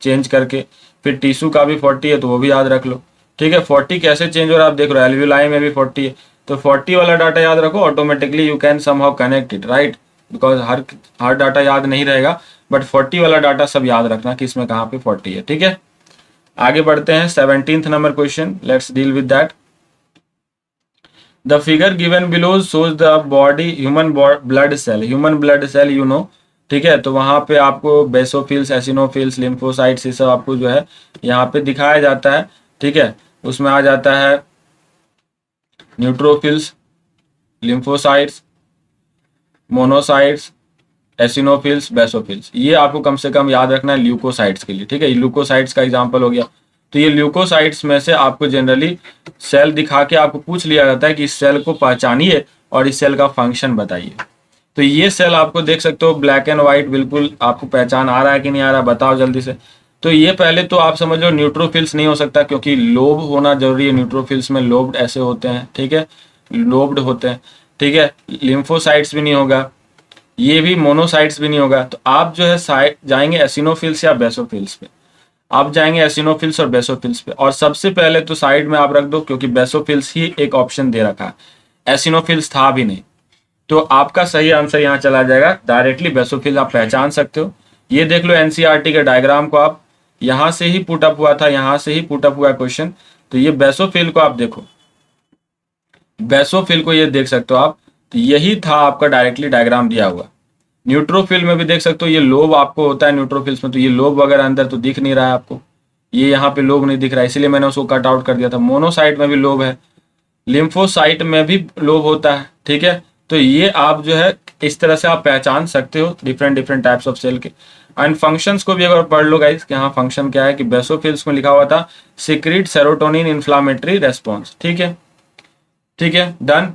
चेंज करके, फिर टिश्यू का भी 40 है तो वो भी याद रख लो, ठीक है। 40 कैसे चेंज हो रहा है आप देख रहे हो, एल्वियोलाई में भी 40 है, तो 40 वाला डाटा याद रखो, automatically you can somehow connect it, right, because her data याद नहीं रहेगा, बट 40 वाला डाटा सब याद रखना कि इसमें कहाँ पे 40 है, ठीक है। आगे बढ़ते हैं 17th number question, let's deal with that. The figure given below shows the body human blood cell, human blood cell you know, ठीक है। तो वहां पे आपको बेसोफिल्स, एसिनोफिल्स, लिम्फोसाइट्स, ये सब आपको जो है यहाँ पे दिखाया जाता है, ठीक है। उसमें आ जाता है neutrophils, lymphocytes, monocytes, eosinophils, basophils, ये आपको कम से कम याद रखना है ल्यूकोसाइट्स के लिए, ठीक है। ल्यूकोसाइट्स का एग्जांपल हो गया। तो ये ल्यूकोसाइट्स में से आपको जनरली सेल दिखा के आपको पूछ लिया जाता है कि इस सेल को पहचानिए और इस सेल का फंक्शन बताइए। तो ये सेल आपको देख सकते हो ब्लैक एंड व्हाइट, बिल्कुल आपको पहचान आ रहा है कि नहीं आ रहा, बताओ जल्दी से। तो ये पहले तो आप समझ लो न्यूट्रोफिल्स नहीं हो सकता, क्योंकि लोब होना जरूरी है। न्यूट्रोफिल्स में लोब्ड ऐसे होते हैं, ठीक है, लोब्ड होते हैं, ठीक है। लिम्फोसाइट्स भी नहीं होगा, ये भी मोनोसाइट्स भी नहीं होगा। तो आप जो है साइड जाएंगे एसिनोफिल्स या बेसोफिल्स पे, आप जाएंगे एसिनोफिल्स और बेसोफिल्स पे, और सबसे पहले तो साइड में आप रख दो, क्योंकि बेसोफिल्स ही एक ऑप्शन दे रखा है, एसिनोफिल्स था भी नहीं। तो आपका सही आंसर यहाँ चला जाएगा डायरेक्टली, बेसोफिल आप पहचान सकते हो। ये देख लो एनसीईआरटी के डायग्राम को, आप यहाँ से ही पुट अप हुआ था, यहाँ से ही पुट अप हुआ क्वेश्चन। तो ये बेसोफिल को आप देखो, बेसोफिल को ये देख सकते हो आप, तो यही था आपका डायरेक्टली डायग्राम दिया हुआ। न्यूट्रोफिल में भी देख सकते हो, ये लोब आपको होता है न्यूट्रोफिल्स में, तो ये लोब वगैरह अंदर तो दिख नहीं रहा है आपको, ये यहाँ पे लोब नहीं दिख रहा है, इसलिए मैंने उसको कट आउट कर दिया था। मोनोसाइट में भी लोब है, लिम्फोसाइट में भी लोब होता है, ठीक है। तो ये आप जो है इस तरह से आप पहचान सकते हो different different types of cell के। एंड फंक्शंस को भी अगर पढ़ लो गाइस कि हाँ फंक्शन क्या है, कि बेसोफिल्स में लिखा हुआ था सिक्रीट सेरोटोनिन इन्फ्लामेटरी रेस्पॉन्स, ठीक है, ठीक है, डन।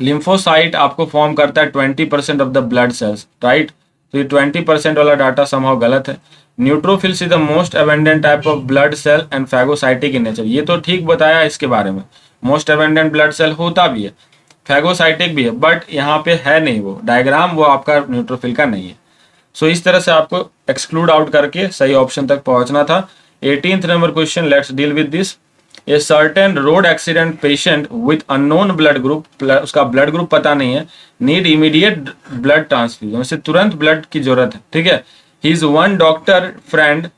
लिम्फोसाइट आपको फॉर्म करता है 20% of the blood cells, right. तो ये 20% वाला डाटा समहाउ गलत है। Neutrophils is the most abundant type of blood cell and phagocytic in nature, ये तो ठीक बताया इसके बारे में, मोस्ट अबेंडेंट ब्लड सेल होता भी है, फैगोसाइटिक भी है, बट यहाँ पे है नहीं, वो डायग्राम वो आपका न्यूट्रोफिल का नहीं है। सो इस तरह से आपको एक्सक्लूड आउट करके सही ऑप्शन तक पहुंचना था। 18th number question, let's deal with this. A certain road accident patient with unknown blood group, उसका ब्लड ग्रुप पता नहीं है, नीड इमीडिएट ब्लड ट्रांसफ्यूजन, उसे तुरंत ब्लड की जरूरत है, ठीक है। He is one doctor friend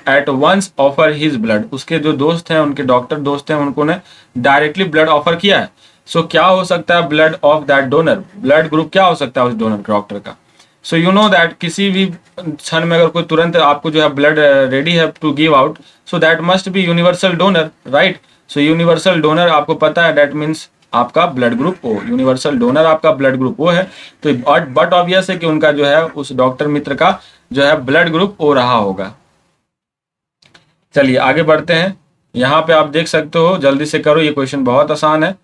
at once offer his blood, उसके जो दोस्त हैं, उनके डॉक्टर दोस्त हैं, उनको ने डायरेक्टली ब्लड ऑफर किया है। सो क्या हो सकता है blood of that donor, blood group क्या हो सकता है उस डोनर डॉक्टर का। सो यू नो दैट किसी भी क्षण में अगर कोई तुरंत आपको जो है ब्लड रेडी है to give out, so that must be universal donor, right. So universal donor आपको पता है दैट मीन्स आपका blood group O, universal donor आपका ब्लड ग्रुप ओ है। तो बट ऑब्वियस है कि उनका जो है उस डॉक्टर मित्र का जो है ब्लड ग्रुप ओ रहा होगा। चलिए आगे बढ़ते हैं। यहाँ पे आप देख सकते हो, जल्दी से करो, ये क्वेश्चन बहुत आसान है,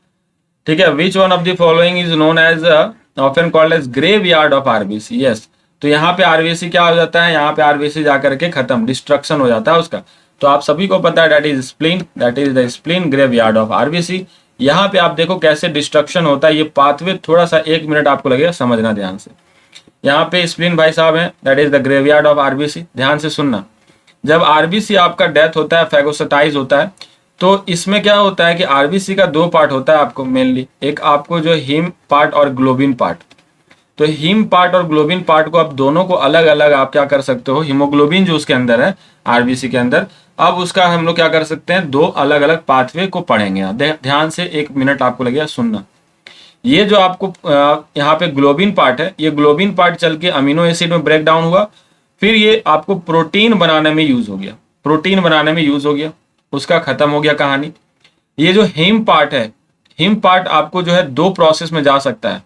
ठीक है। Which one of the following is known as often called as graveyard of RBC, yes. तो यहाँ पे आरबीसी क्या हो जाता है, यहाँ पे आरबीसी जाकर के खत्म, डिस्ट्रक्शन हो जाता है उसका। तो आप सभी को पता है that is spleen, that is the spleen graveyard of RBC. यहाँ पे आप देखो कैसे डिस्ट्रक्शन होता है, ये पाथवे थोड़ा सा 1 मिनट आपको लगेगा समझना ध्यान से। यहाँ पे स्प्लीन भाई साहब हैं, that is the graveyard of RBC. ध्यान से सुनना, जब आरबीसी आपका डेथ होता है, फैगोसाइटाइज होता है, तो इसमें क्या होता है कि आरबीसी का 2 पार्ट होता है आपको मेनली, एक आपको जो हीम पार्ट और ग्लोबिन पार्ट। तो हीम पार्ट और ग्लोबिन पार्ट को आप दोनों को अलग अलग आप क्या कर सकते हो, हीमोग्लोबिन जो उसके अंदर है आरबीसी के अंदर, अब उसका हम लोग क्या कर सकते हैं, 2 अलग अलग पाथवे को पढ़ेंगे। ध्यान से 1 मिनट आपको लगेगा सुनना। ये जो आपको यहाँ पे ग्लोबिन पार्ट है, ये ग्लोबिन पार्ट चल के अमीनो एसिड में ब्रेक डाउन हुआ, फिर ये आपको प्रोटीन बनाने में यूज हो गया, प्रोटीन बनाने में यूज हो गया, उसका खत्म हो गया कहानी। ये जो हीम पार्ट है, हीम पार्ट आपको जो है 2 प्रोसेस में जा सकता है,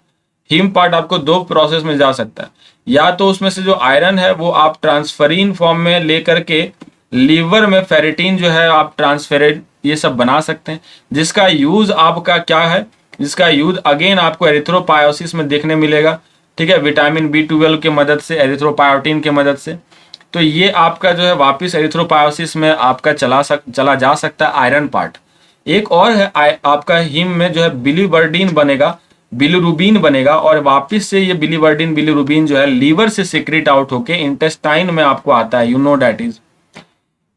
हीम पार्ट आपको 2 प्रोसेस में जा सकता है। या तो उसमें से जो आयरन है वो आप ट्रांसफरिन फॉर्म में लेकर के लीवर में फेरिटिन जो है आप ट्रांसफेरेट ये सब बना सकते हैं, जिसका यूज आपका क्या है, जिसका यूज अगेन आपको एरिथ्रोपायोसिस में देखने मिलेगा, ठीक है, विटामिन B12 की मदद से, एरिथ्रोपायोटिन की मदद से। तो ये आपका जो है वापस एरिथ्रोपायोसिस में आपका चला जा सकता है आयरन पार्ट। एक और है आपका हीम में जो है बिलीवर्डिन बनेगा, बिलीरुबिन बनेगा, और वापस से ये बिलीवर्डिन बिलीरुबिन जो है लीवर से सिक्रेट आउट होके इंटेस्टाइन में आपको आता है। You know that is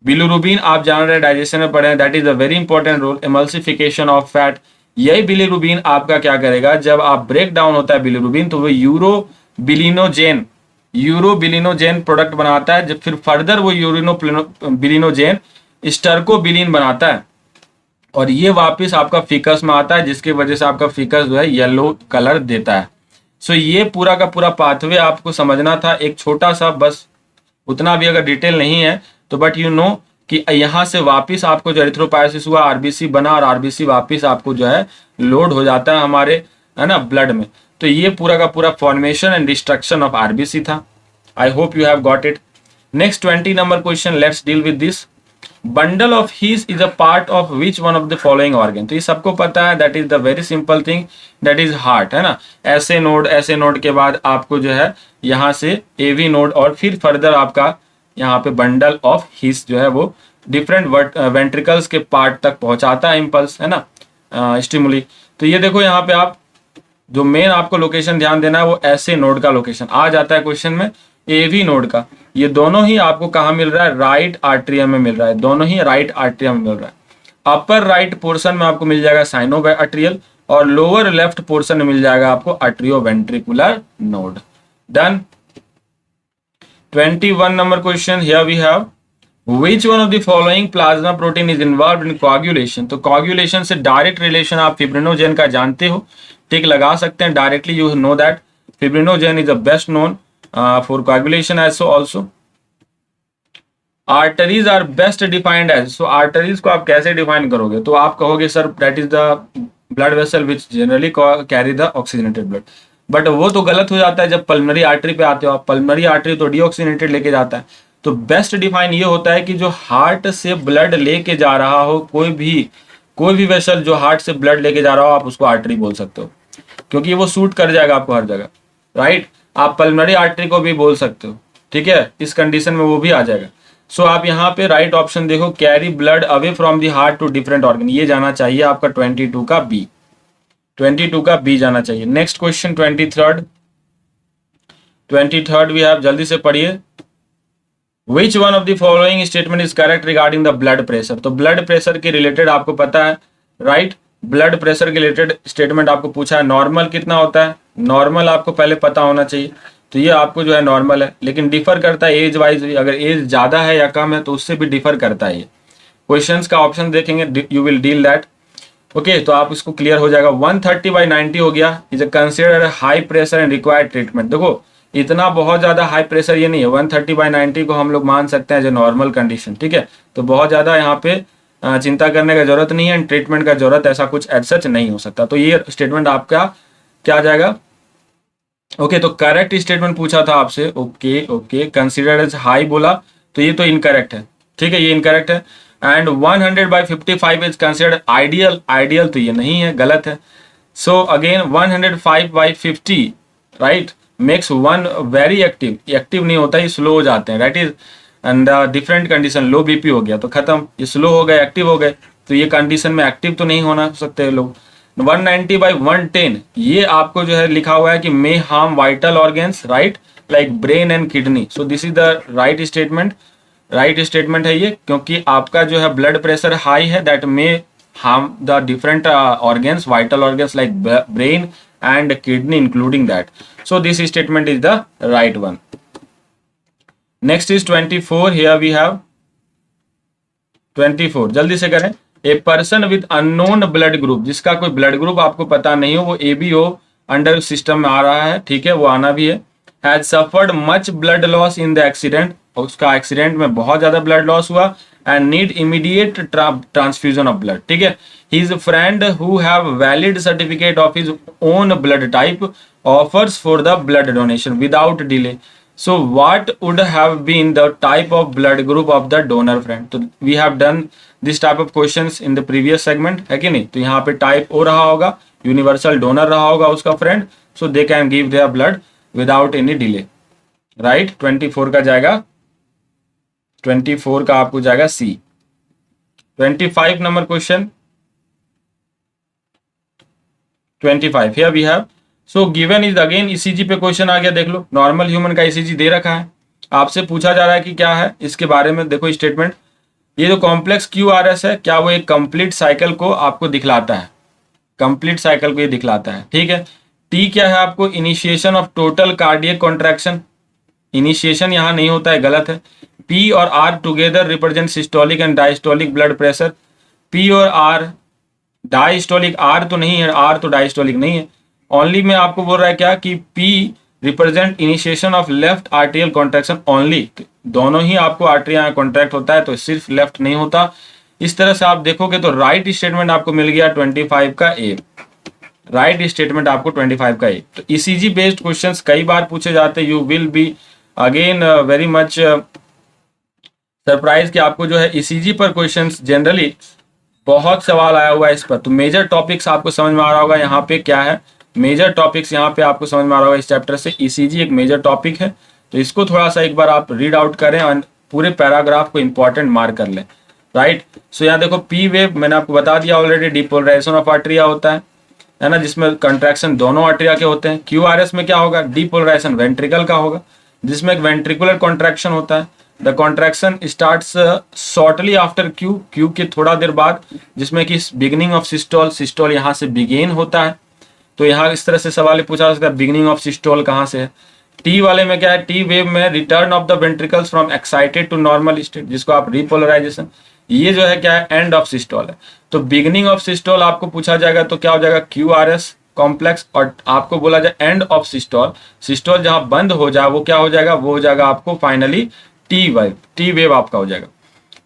bilirubin, आप जान रहे हैं डाइजेशन में पढ़े हैं, that is a very important role, emulsification of fat. यही बिलीरुबिन आपका क्या करेगा, जब आप ब्रेक डाउन होता है बिलीरुबिन, तो वो यूरोबिलिनोजेन प्रोडक्ट बनाता है, जब फिर फर्दर वो बिलिनोजेन स्टर्कोबिलिन बनाता है, और ये वापस आपका फिकस में आता है, जिसकी वजह से आपका फिकस जो है येलो कलर देता है। सो ये पूरा का पूरा पाथवे आपको समझना था, एक छोटा सा, बस उतना भी अगर डिटेल नहीं है तो, बट यू नो कि यहाँ से वापस आपको जो एरिथ्रोपायोसिस हुआ, आरबीसी बना, और आरबीसी वापस आपको जो है लोड हो जाता है हमारे, है ना, ब्लड में। तो ये पूरा का पूरा formation and destruction of RBC था। I hope you have got it. Next 20 number question, let's deal with this. Bundle of His is a part of which one of the following organ. तो ये सबको पता है, that is the very simple thing, that is heart, है ना। ऐसे नोड के बाद आपको जो है यहाँ से एवी नोड, और फिर फर्दर आपका यहाँ पे बंडल ऑफ हीस जो है वो डिफरेंट वेंट्रिकल्स के पार्ट तक पहुंचाता है इम्पल्स, है ना, स्टिमुली। तो ये देखो यहाँ पे आप जो मेन आपको लोकेशन ध्यान देना है वो ऐसे नोड का लोकेशन आ जाता है क्वेश्चन में, एवी नोड का। ये दोनों ही आपको कहाँ मिल रहा है, राइट आर्ट्रियम में मिल रहा है, दोनों ही राइट आर्ट्रियम में मिल रहा है। अपर राइट पोर्शन में आपको मिल जाएगा साइनोआर्ट्रियल, और लोअर लेफ्ट पोर्शन में मिल जाएगा आपको atrioventricular node. Done. 21 number question, here we have Which one of the following plasma protein is involved in coagulation? तो coagulation से डायरेक्ट रिलेशन आप फिब्रिनोजेन का जानते हो, टिक लगा सकते हैं directly, you know that fibrinogen is the best known for coagulation also. Arteries are best defined as, so arteries को आप कैसे डिफाइन करोगे, तो आप कहोगे sir that is the blood vessel which generally carry the oxygenated blood, but वो तो गलत हो जाता है जब पल्मनरी आर्टरी पे आते हो आप। पल्मनरी आर्टरी तो डीऑक्सीजनेटेड लेके जाता है। तो बेस्ट डिफाइन ये होता है कि जो हार्ट से ब्लड लेके जा रहा हो, कोई भी वेसल जो हार्ट से ब्लड लेके जा रहा हो, आप उसको आर्टरी बोल सकते हो, क्योंकि वो सूट कर जाएगा आपको हर जगह, राइट। आप पल्मनरी आर्टरी को भी बोल सकते हो, ठीक है, इस कंडीशन में वो भी आ जाएगा। सो आप यहाँ पे राइट ऑप्शन देखो, carry blood away from the heart to different organ, ये जाना चाहिए आपका 22 का बी, 22 का बी जाना चाहिए। Next question 23rd we have, जल्दी से पढ़िए। Which one of the following statement is correct regarding the blood pressure? तो ब्लड प्रेशर के रिलेटेड आपको पता है, राइट, ब्लड प्रेशर के रिलेटेड स्टेटमेंट आपको पूछा है, नॉर्मल कितना होता है, नॉर्मल आपको पहले पता होना चाहिए। तो ये आपको जो है नॉर्मल है, लेकिन डिफर करता है एज वाइज। अगर एज ज़्यादा है या कम है तो उससे भी डिफर करता है ये। क्वेश्चंस का ऑप्शन देखेंगे, you will deal that. Okay, तो आप इसको क्लियर हो जाएगा। 130/90 हो गया, is consider high pressure and required treatment. देखो इतना बहुत ज़्यादा हाई प्रेशर ये नहीं है, 130/90 को हम लोग मान सकते हैं जो नॉर्मल कंडीशन, ठीक है। तो बहुत ज़्यादा यहाँ पे चिंता करने का जरूरत नहीं है, ट्रीटमेंट का जरूरत ऐसा कुछ एज सच नहीं हो सकता। तो ये स्टेटमेंट आपका क्या आ जाएगा? ओके, तो करेक्ट स्टेटमेंट पूछा था आपसे। Okay okay, considered as high बोला तो ये तो इनकरेक्ट है, ठीक है, ये इनकरेक्ट है। And 100/55 is considered ideal, ideal तो ये नहीं है, गलत है। So again 105/50 right makes one very active, active नहीं होता, ये स्लो हो जाते हैं, that is and different condition. Low BP हो गया तो खत्म, ये स्लो हो गए एक्टिव हो गए, तो ये कंडीशन में एक्टिव तो नहीं होना सकते लोग। 190/110 ये आपको जो है लिखा हुआ है कि may harm vital organs right like brain and kidney. So this is the right statement, right statement है ये, क्योंकि आपका जो है ब्लड प्रेशर हाई है, that may harm the different organs, vital organs like brain and kidney including that. So this statement is the right one. Next is 24, here we have 24, जल्दी से करें। A person with unknown blood group, जिसका कोई ब्लड ग्रुप आपको पता नहीं हो, वो ABO अंडर सिस्टम में आ रहा है, ठीक है, वो आना भी है। Has suffered much blood loss in the accident, उसका एक्सीडेंट में बहुत ज्यादा ब्लड लॉस हुआ and need immediate transfusion of blood, ठीक है। His friend who have valid certificate of his own blood type offers for the blood donation without delay. So what would have been the type of blood group of the donor friend? तो we have done this type of questions in the previous segment, है कि नहीं? तो यहाँ पे टाइप O रहा होगा, यूनिवर्सल डोनर रहा होगा उसका friend, so they can give their blood without any delay, right. 24 का जाएगा, 24 का आपको जाएगा C। 25 number question, 25 here we have। So given is again ECG पे क्वेश्चन आ गया, देख लो नॉर्मल ह्यूमन का ECG दे रखा है, आपसे पूछा जा रहा है कि क्या है इसके बारे में। देखो स्टेटमेंट, ये जो कॉम्प्लेक्स QRS है, क्या वो एक कंप्लीट साइकिल को आपको दिखलाता है? कंप्लीट साइकिल को ये दिखलाता है, ठीक है। T क्या है आपको? Initiation of total cardiac contraction, initiation यहाँ नहीं होता है, गलत है। P और R together represent systolic and diastolic blood pressure. P और R डायस्टोलिक, R तो नहीं है, R तो डायस्टोलिक नहीं है। ओनली में आपको बोल रहा है क्या कि P represent initiation of left arterial contraction only, दोनों ही आपको आर्टरी कॉन्ट्रैक्ट होता है, तो सिर्फ लेफ्ट नहीं होता। इस तरह से आप देखोगे तो राइट स्टेटमेंट आपको मिल गया 25 का A, राइट स्टेटमेंट आपको 25 का A। तो ECG बेस्ड क्वेश्चंस कई बार पूछे जाते हैं, you will be again very much surprise कि आपको जो है ECG पर क्वेश्चंस जनरली बहुत सवाल आया हुआ है इस पर। तो मेजर टॉपिक्स आपको समझ में आ रहा होगा यहाँ पे क्या है, मेजर टॉपिक्स यहाँ पे आपको समझ में आ रहा होगा इस चैप्टर से। ECG एक मेजर टॉपिक है, तो इसको थोड़ा सा एक बार आप रीड आउट करें और पूरे पैराग्राफ को इंपॉर्टेंट मार्क कर लें, राइट। सो यहाँ देखो P वेव मैंने आपको बता दिया ऑलरेडी, डिपोलराइजेशन ऑफ आर्टेरिया होता है ना, जिसमें कंट्रैक्शन दोनों आर्टेरिया के होते हैं। QRS में क्या होगा? डिपोलराइजेशन वेंट्रिकल का होगा, जिसमें एक वेंट्रिकुलर कॉन्ट्रैक्शन होता है। The contraction starts shortly after Q के थोड़ा देर बाद, जिसमें कि बिगिनिंग ऑफ सिस्टोल, सिस्टोल यहाँ से बिगेन होता है। तो यहाँ इस तरह से सवाल पूछा जा सकता है, बिगिनिंग ऑफ सिस्टोल कहाँ से है। T वाले में क्या है? T वेव में return of the ventricles from excited to normal state, जिसको आप रिपोलराइजेशन, ये जो है क्या है? एंड ऑफ सिस्टोल है। तो बिगिनिंग ऑफ सिस्टोल आपको पूछा जाएगा तो क्या हो जाएगा? QRS कॉम्प्लेक्स, और आपको बोला जाए एंड ऑफ सिस्टोल, सिस्टोल जहां बंद हो जाए वो क्या हो जाएगा? वो हो जाएगा आपको फाइनली T वेव आपका हो जाएगा,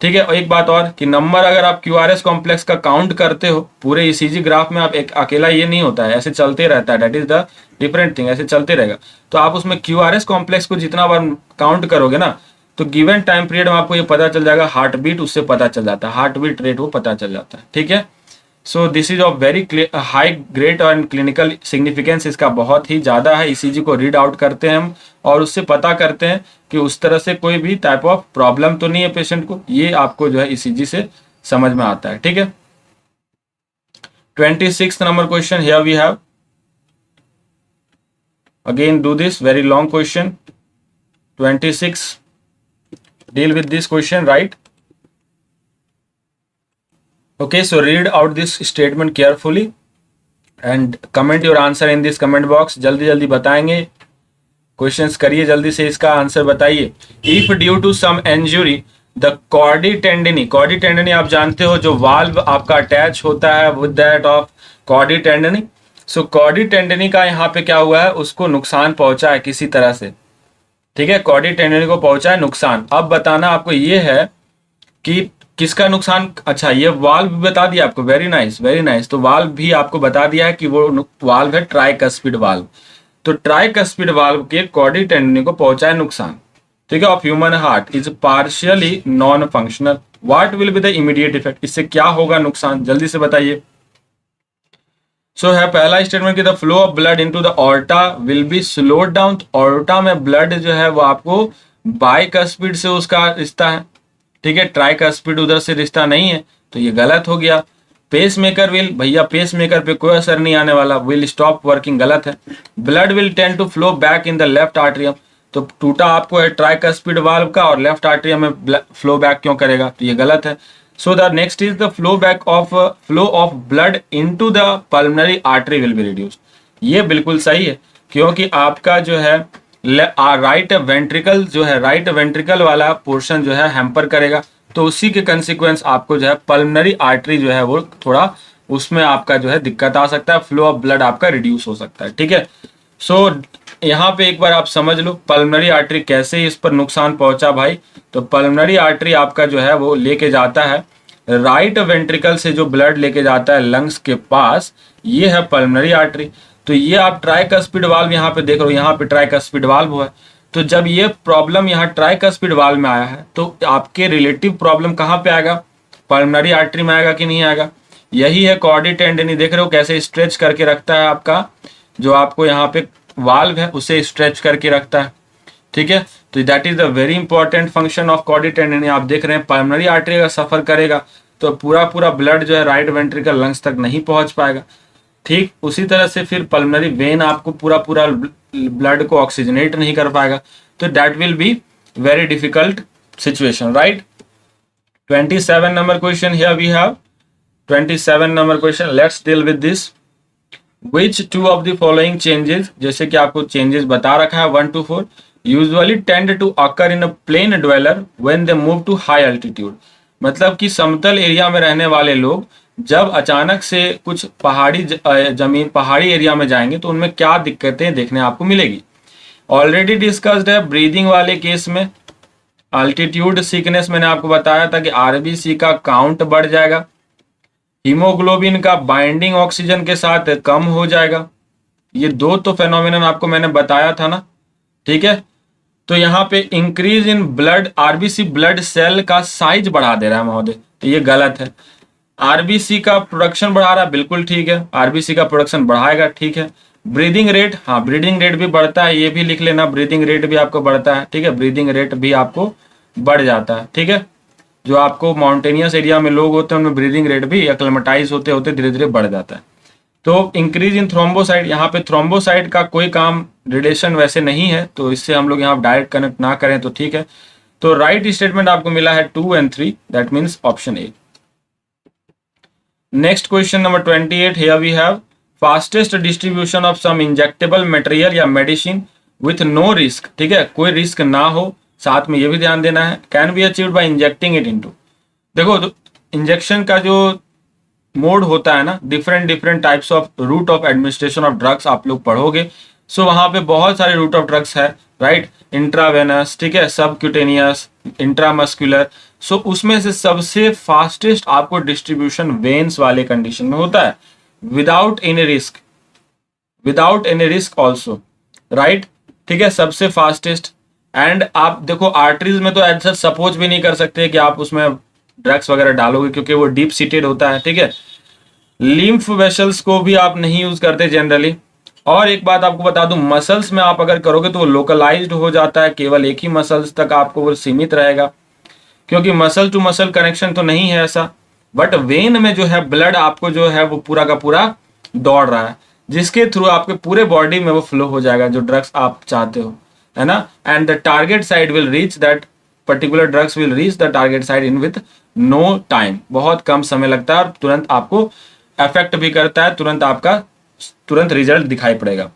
ठीक है। और एक बात और कि नंबर अगर आप QRS कॉम्प्लेक्स का काउंट करते हो पूरे ECG ग्राफ में, आप एक अकेला ये नहीं होता है, ऐसे चलते रहता है, that is the different thing, ऐसे चलते रहेगा। तो आप उसमें QRS कॉम्प्लेक्स को जितना बार काउंट करोगे ना, तो गिवन टाइम पीरियड में आपको ये पता चल जाएगा, हार्ट बीट उससे पता चल जाता है, हार्ट बीट रेट वो पता चल जाता है, ठीक है। सो this is of very high great and clinical significance, इसका बहुत ही ज़्यादा है। ECG को रीड आउट करते हैं हम और उससे पता करते हैं कि उस तरह से कोई भी टाइप ऑफ प्रॉब्लम तो नहीं है पेशेंट को, ये आपको जो है ECG से समझ में आता है, ठीक है। 26 number question, here we have again do this very long question. 26, deal with this question, right? Okay, so read out this statement carefully and comment your answer in this comment box. जल्दी जल्दी बताएंगे क्वेश्चंस करिए जल्दी से, इसका आंसर बताइए। If due to some injury the chordae tendineae आप जानते हो जो वाल्व आपका अटैच होता है with that of chordae tendineae. So chordae tendineae का यहाँ पे क्या हुआ है, उसको नुकसान पहुंचा है किसी तरह से, ठीक है, कॉर्डी टेंडनी को पहुंचा है नुकसान। अब बताना आपको ये है कि किसका नुकसान। अच्छा, ये वाल्व भी बता दिया आपको, वेरी नाइस वेरी नाइस। तो वाल्व भी आपको बता दिया है कि वो वाल्व है ट्राइकस्पिड वाल्व। तो ट्राइकस्पिड वाल्व के कॉर्डी टेंडनी को पहुंचा है नुकसान, ठीक है, of human heart is partially non functional. What will be the immediate effect, इससे क्या होगा नुकसान, जल्दी से बताइए। सो है पहला स्टेटमेंट कि the flow of blood into the aorta will be slowed down. Aorta में ब्लड जो है वो आपको बाइकस्पिड से उसका रिश्ता है, ठीक है, ट्राइकस्पिड उधर से रिश्ता नहीं है, तो ये गलत हो गया। पेस मेकर विल, भैया पेस मेकर पे कोई असर नहीं आने वाला, विल स्टॉप वर्किंग, गलत है। Blood will tend to flow back in the left atrium, तो टूटा आपको है ट्राइकस्पिड वाल्व का और लेफ्ट आर्टरियम में फ्लो बैक क्यों करेगा, तो ये गलत है। So the next is the flow of blood into the pulmonary artery will be reduced, ये बिल्कुल सही है, क्योंकि आपका जो है राइट वेंट्रिकल जो है, राइट वेंट्रिकल वाला पोर्शन जो है हैम्पर करेगा, तो उसी के कंसिक्वेंस आपको जो है पल्मोनरी आर्टरी जो है वो थोड़ा उसमें आपका जो है दिक्कत आ सकता है, फ्लो ऑफ ब्लड आपका रिड्यूस हो सकता है, ठीक है। सो यहाँ पे एक बार आप समझ लो पल्मोनरी आर्टरी कैसे इस पर नुकसान पहुंचा भाई। तो पल्मोनरी आर्टरी आपका जो है वो लेके जाता है राइट वेंट्रिकल से, जो ब्लड लेके जाता है लंग्स के पास, ये है पल्मोनरी आर्टरी। तो ये आप ट्राइकस्पिड वाल्व यहाँ पे देख रहे हो, यहाँ पे ट्राइकस्पिड वाल्व हुआ है, तो जब ये प्रॉब्लम यहाँ ट्राइकस्पिड वाल्व में आया है तो आपके रिलेटिव प्रॉब्लम कहाँ पे आएगा, पल्मोनरी आर्टरी में आएगा कि नहीं आएगा। यही है कॉर्डी टेंडनी, देख रहे हो कैसे स्ट्रेच करके रखता है आपका, जो आपको यहाँ पे वाल्व है उसे स्ट्रेच करके रखता है, ठीक है। तो that is the very important function of chordae tendineae. आप देख रहे हैं पल्मोनरी आर्टरी अगर सफर करेगा तो पूरा पूरा ब्लड जो है राइट वेंट्रिकल लंग्स तक नहीं पहुंच पाएगा, ठीक उसी तरह से फिर पल्मोनरी वेन आपको पूरा पूरा ब्लड को ऑक्सीजनेट नहीं कर पाएगा, तो that will be very difficult situation, right. 27 number question, here we have 27 number question, let's deal with this. Which two of the following changes, जैसे कि आपको चेंजेस बता रखा है 1 to 4, usually tend to occur in a plain dweller when they move to high altitude। मतलब कि समतल एरिया में रहने वाले लोग जब अचानक से कुछ पहाड़ी एरिया में जाएंगे तो उनमें क्या दिक्कतें देखने आपको मिलेगी। ऑलरेडी डिस्कस्ड है ब्रीदिंग वाले केस में, अल्टीट्यूड सिकनेस मैंने आपको बताया था कि आरबीसी का काउंट बढ़ जाएगा, हीमोग्लोबिन का बाइंडिंग ऑक्सीजन के साथ कम हो जाएगा, ये दो तो फेनोमेनन आपको मैंने बताया था ना, ठीक है। तो यहाँ पे increase in blood, RBC blood cell का साइज बढ़ा दे रहा है महोदय, तो ये गलत है। आरबीसी का प्रोडक्शन बढ़ा रहा है, बिल्कुल ठीक है, आरबीसी का प्रोडक्शन बढ़ाएगा, ठीक है। ब्रीदिंग रेट, हाँ ब्रीदिंग रेट भी बढ़ता है, ये भी लिख लेना, ब्रीदिंग रेट भी आपको बढ़ता है, ठीक है, ब्रीदिंग रेट भी आपको बढ़ जाता है, ठीक है। जो आपको माउंटेनियस एरिया में लोग होते हैं उनमें ब्रीदिंग रेट भी एक्लेमेटाइज होते होते धीरे धीरे बढ़ जाता है। तो इंक्रीज इन थ्रोम्बोसाइट, यहाँ पे थ्रोम्बोसाइट का कोई काम रिलेशन वैसे नहीं है, तो इससे हम लोग यहाँ डायरेक्ट कनेक्ट ना करें तो ठीक है। तो राइट स्टेटमेंट आपको मिला है 2 and 3, that means option A. Next question number 28, here we have fastest distribution of some injectable material या मेडिसिन विथ नो रिस्क, ठीक है, कोई रिस्क ना हो, साथ में ये भी ध्यान देना है, can be achieved by injecting it into. देखो तो इंजेक्शन का जो मोड होता है ना, different types of route of administration of drugs आप लोग पढ़ोगे। सो वहां पे बहुत सारे रूट ऑफ ड्रग्स है, राइट, इंट्रावेनस, ठीक है, सबक्यूटेनियस, इंट्रामस्कुलर। सो उसमें से सबसे फास्टेस्ट आपको डिस्ट्रीब्यूशन वेन्स वाले कंडीशन में होता है, without any risk also, right, ठीक है, सबसे फास्टेस्ट। एंड आप देखो आर्टरीज में तो ऐसा सपोज भी नहीं कर सकते कि आप उसमें ड्रग्स वगैरह डालोगे, क्योंकि वो डीप सीटेड होता है, ठीक है। लिम्फ वेसल्स को भी आप नहीं यूज करते जनरली। और एक बात आपको बता दूं, मसल्स में आप अगर करोगे तो वो लोकलाइज्ड हो जाता है, केवल एक ही मसल्स तक आपको वो सीमित रहेगा, क्योंकि मसल टू मसल कनेक्शन तो नहीं है ऐसा। बट वेन में जो है ब्लड आपको जो है वो पूरा का पूरा दौड़ रहा है, जिसके थ्रू आपके पूरे बॉडी में वो फ्लो हो जाएगा जो ड्रग्स आप चाहते हो, है ना। And the target site will reach that particular drugs will reach the target site in with no time, बहुत कम समय लगता है और तुरंत आपको इफेक्ट भी करता है, तुरंत आपका तुरंत रिजल्ट दिखाई पड़ेगा।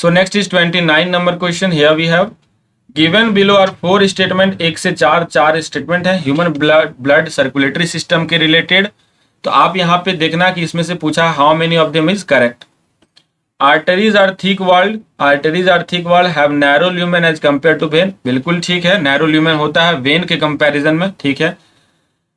So next is 29 number question. Here we have given below are 4 statement, 1 से 4 स्टेटमेंट है ह्यूमन ब्लड सर्कुलेटरी सिस्टम के रिलेटेड। तो आप यहाँ पे देखना कि इसमें से पूछा how many of them is correct. Arteries are thick walled, arteries are thick walled, have narrow lumen as compare to vein, बिल्कुल ठीक है, नैरो ल्यूमेन होता है वेन के कंपैरिजन में, ठीक है।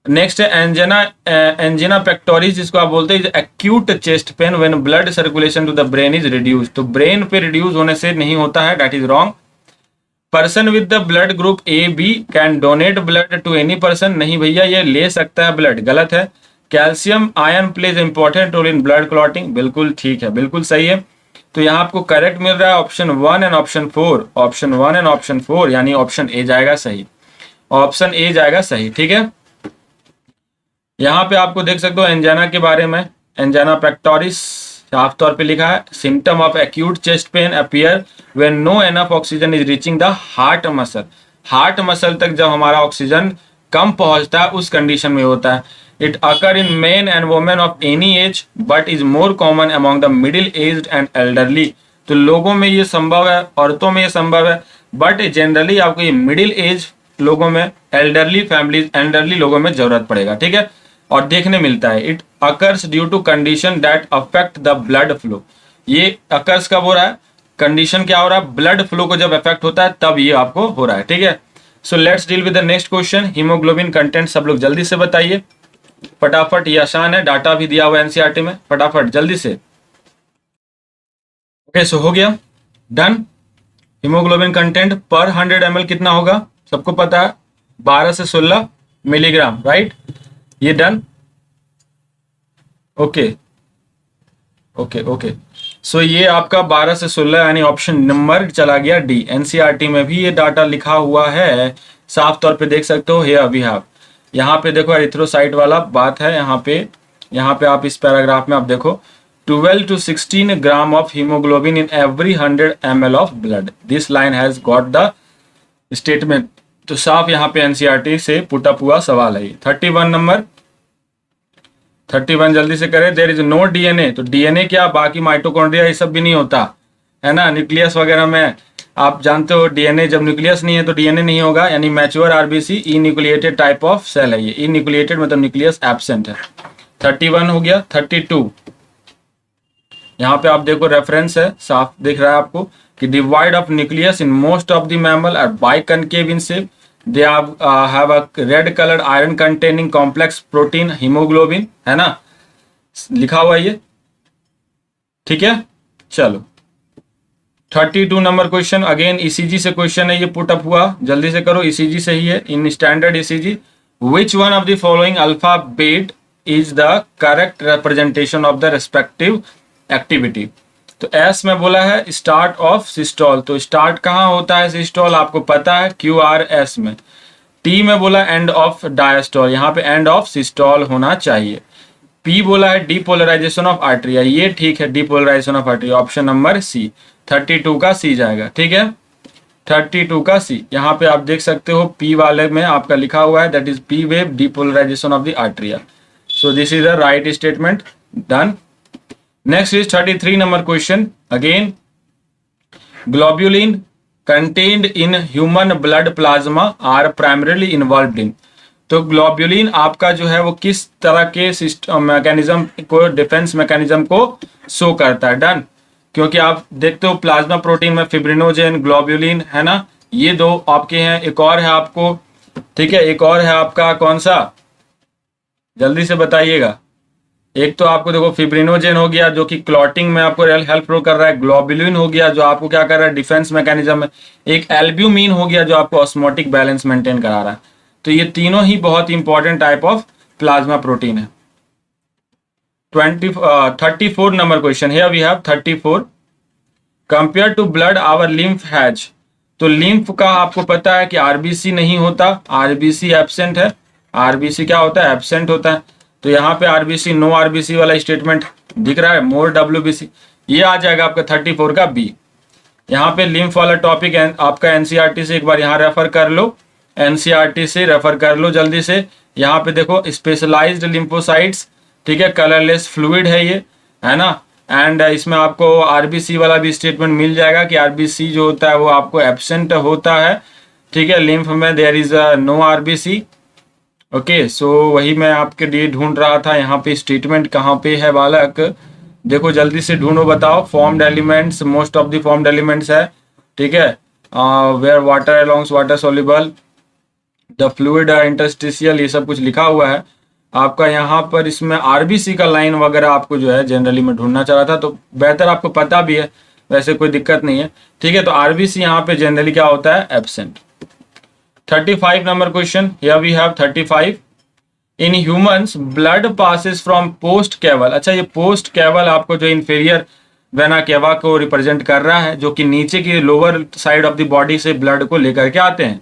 नेक्स्ट है एंजिना, एंजिना पेक्टोरिस जिसको आप बोलते हैं acute chest pain when blood circulation to the brain is reduce, तो ब्रेन पे रिड्यूस होने से नहीं होता है, that is wrong. Person with the blood group A B can donate blood to any person, नहीं भैया ये ले सकता है ब्लड, गलत है। Calcium ion plays important role in blood clotting, बिल्कुल ठीक है, बिल्कुल सही है। तो यहाँ आपको करेक्ट मिल रहा है option 1 and option 4, option 1 and option 4, यानी ऑप्शन ए जाएगा सही, ऑप्शन ए जाएगा सही, ठीक है। यहाँ पे आपको देख सकते हो एंजाना के बारे में, एंजाना पेक्टोरिस साफ तौर पे लिखा है, symptom of acute chest pain appear when no enough oxygen is reaching the heart muscle, heart muscle तक जब हमारा ऑक्सीजन कम पहुंचता है उस कंडीशन में होता है। It occur in main and women of any as but is more common among the middle aged and elderly, तो लोगों में ये संभव है, औरतों में ये संभव है, बट जनरली आपको ये मिडिल एज लोगों में, एल्डरली फैमिलीज, एल्डरली लोगों में जरूरत पड़ेगा, ठीक है, और देखने मिलता है। It occurs due to condition that affect the blood flow, ये अकर्स कब हो रहा है, कंडीशन क्या हो रहा है, ब्लड फ्लो को जब अफेक्ट होता है तब ये आपको हो रहा है, ठीक है। So let's deal with the next question. Haemoglobin content सब लोग जल्दी से बताइए फटाफट, ये आसान है, डाटा भी दिया हुआ है एनसीईआरटी में, फटाफट जल्दी से। ओके सो हो गया, डन। हीमोग्लोबिन कंटेंट पर 100 ml कितना होगा, सबको पता है 12 से 16 मिलीग्राम, राइट, ये डन। ओके ओके ओके, सो ये आपका 12 से 16 यानी ऑप्शन नंबर चला गया डी। एनसीईआरटी में भी ये डाटा लिखा हुआ है, साफ तौर पे देख सकते हो। हियर वी हैव, यहाँ पे देखो एरिथ्रोसाइट वाला बात है, यहाँ पे आप इस पैराग्राफ में आप देखो 12 to 16 gram of haemoglobin in every 100 ml of blood, this line has got the statement. तो साफ यहाँ पे एनसीईआरटी से पुट अप हुआ सवाल है। 31 नंबर, 31 जल्दी से करें। देयर इज नो डीएनए, तो डीएनए क्या, बाकी माइटोकॉन्ड्रिया ये सब भी नहीं होता है ना, न्यूक्लियस वगैरह में आप जानते हो डीएनए, जब न्यूक्लियस नहीं है तो डीएनए नहीं होगा, यानी mature RBC enucleated type of cell है ये, ई न्यूक्लिएटेड मतलब न्यूक्लियस एब्सेंट है। 31 हो गया। 32 यहाँ पे आप देखो रेफरेंस है, साफ दिख रहा है आपको कि devoid of nucleus in most of the mammal are biconcave in shape, they have a red coloured iron containing complex protein haemoglobin, है ना, लिखा हुआ ये, ठीक है। चलो 32 नंबर क्वेश्चन, अगेन ईसीजी से क्वेश्चन है, ये पुट अप हुआ, जल्दी से करो, ईसीजी से ही है, in standard ECG. Which one of the following alphabet is the correct representation of the respective activity. तो एस में बोला है स्टार्ट ऑफ सिस्टोल, तो स्टार्ट कहाँ होता है सिस्टोल, आपको पता है QRS में। टी में बोला एंड ऑफ डायस्टोल, यहाँ पे एंड ऑफ सिस्टोल होना चाहिए। पी बोला है डीपोलराइजेशन ऑफ आर्टरिया, ये ठीक है, depolarisation of atria, option number C, 32 का सी जाएगा, ठीक है, 32 का सी। यहाँ पे आप देख सकते हो पी वाले में आपका लिखा हुआ है that is P wave depolarisation of the atria, so this is the right statement, done. Next is 33 number question. Again, globulin contained in human blood plasma are primarily involved in. तो ग्लोब्यूलिन आपका जो है वो किस तरह के मैकेनिज्म को, डिफेंस मैकेनिज्म को शो करता है, डन। क्योंकि आप देखते हो प्लाज्मा प्रोटीन में फिब्रिनोजेन, ग्लोब्यूलिन, है ना, ये दो आपके हैं, एक और है आपको, ठीक है, एक और है आपका कौन सा, जल्दी से बताइएगा। एक तो आपको देखो फिब्रिनोजेन हो गया जो कि क्लॉटिंग में आपको हेल्प कर रहा है, ग्लोबुलिन हो गया जो आपको क्या कर रहा है, डिफेंस मैकेनिज्म में, एक एल्ब्यूमिन हो गया जो आपको ऑस्मोटिक बैलेंस मेंटेन करा रहा है। तो ये तीनों ही बहुत important type of plasma protein है। 34 number question, here we have 34, compare to blood our lymph has. तो लिम्फ का आपको पता है कि आरबीसी नहीं होता, आरबीसी एब्सेंट है, आरबीसी क्या होता है, एब्सेंट होता है। तो यहाँ पे आरबीसी, नो आरबीसी वाला स्टेटमेंट दिख रहा है, मोर डब्ल्यूबीसी, ये आ जाएगा आपका 34 का बी। यहाँ पे लिम्फ वाला टॉपिक आपका एनसीईआरटी से एक बार यहाँ रेफर कर लो, एनसीईआरटी से रेफर कर लो जल्दी से। यहाँ पे देखो स्पेशलाइज्ड लिम्फोसाइट्स, ठीक है, कलरलेस फ्लूइड है ये, है ना, एंड इसमें आपको आरबीसी वाला भी स्टेटमेंट मिल जाएगा कि आरबीसी जो होता है वो आपको एब्सेंट होता है, ठीक है। लिम्फ में there is no RBC. Okay, so वही मैं आपके लिए ढूंढ रहा था, यहाँ पे स्टेटमेंट कहाँ पे है बालक, देखो जल्दी से ढूंढो, बताओ। Formed elements, most of the formed elements है, ठीक है। Where water alongs water soluble, the fluid interstitial, ये सब कुछ लिखा हुआ है आपका यहाँ पर। इसमें आरबीसी का लाइन वगैरह आपको जो है जनरली मैं ढूंढना चाह रहा था, तो बेहतर आपको पता भी है, वैसे कोई दिक्कत नहीं है, ठीक है। तो आरबीसी यहाँ पे जनरली क्या होता है, absent. 35 number question, here we have 35। In humans blood passes from post caval. अच्छा, ये पोस्ट कैवल आपको जो इंफीरियर वेना केवा को रिप्रेजेंट कर रहा है, जो कि नीचे की lower side of the body से ब्लड को लेकर के आते हैं,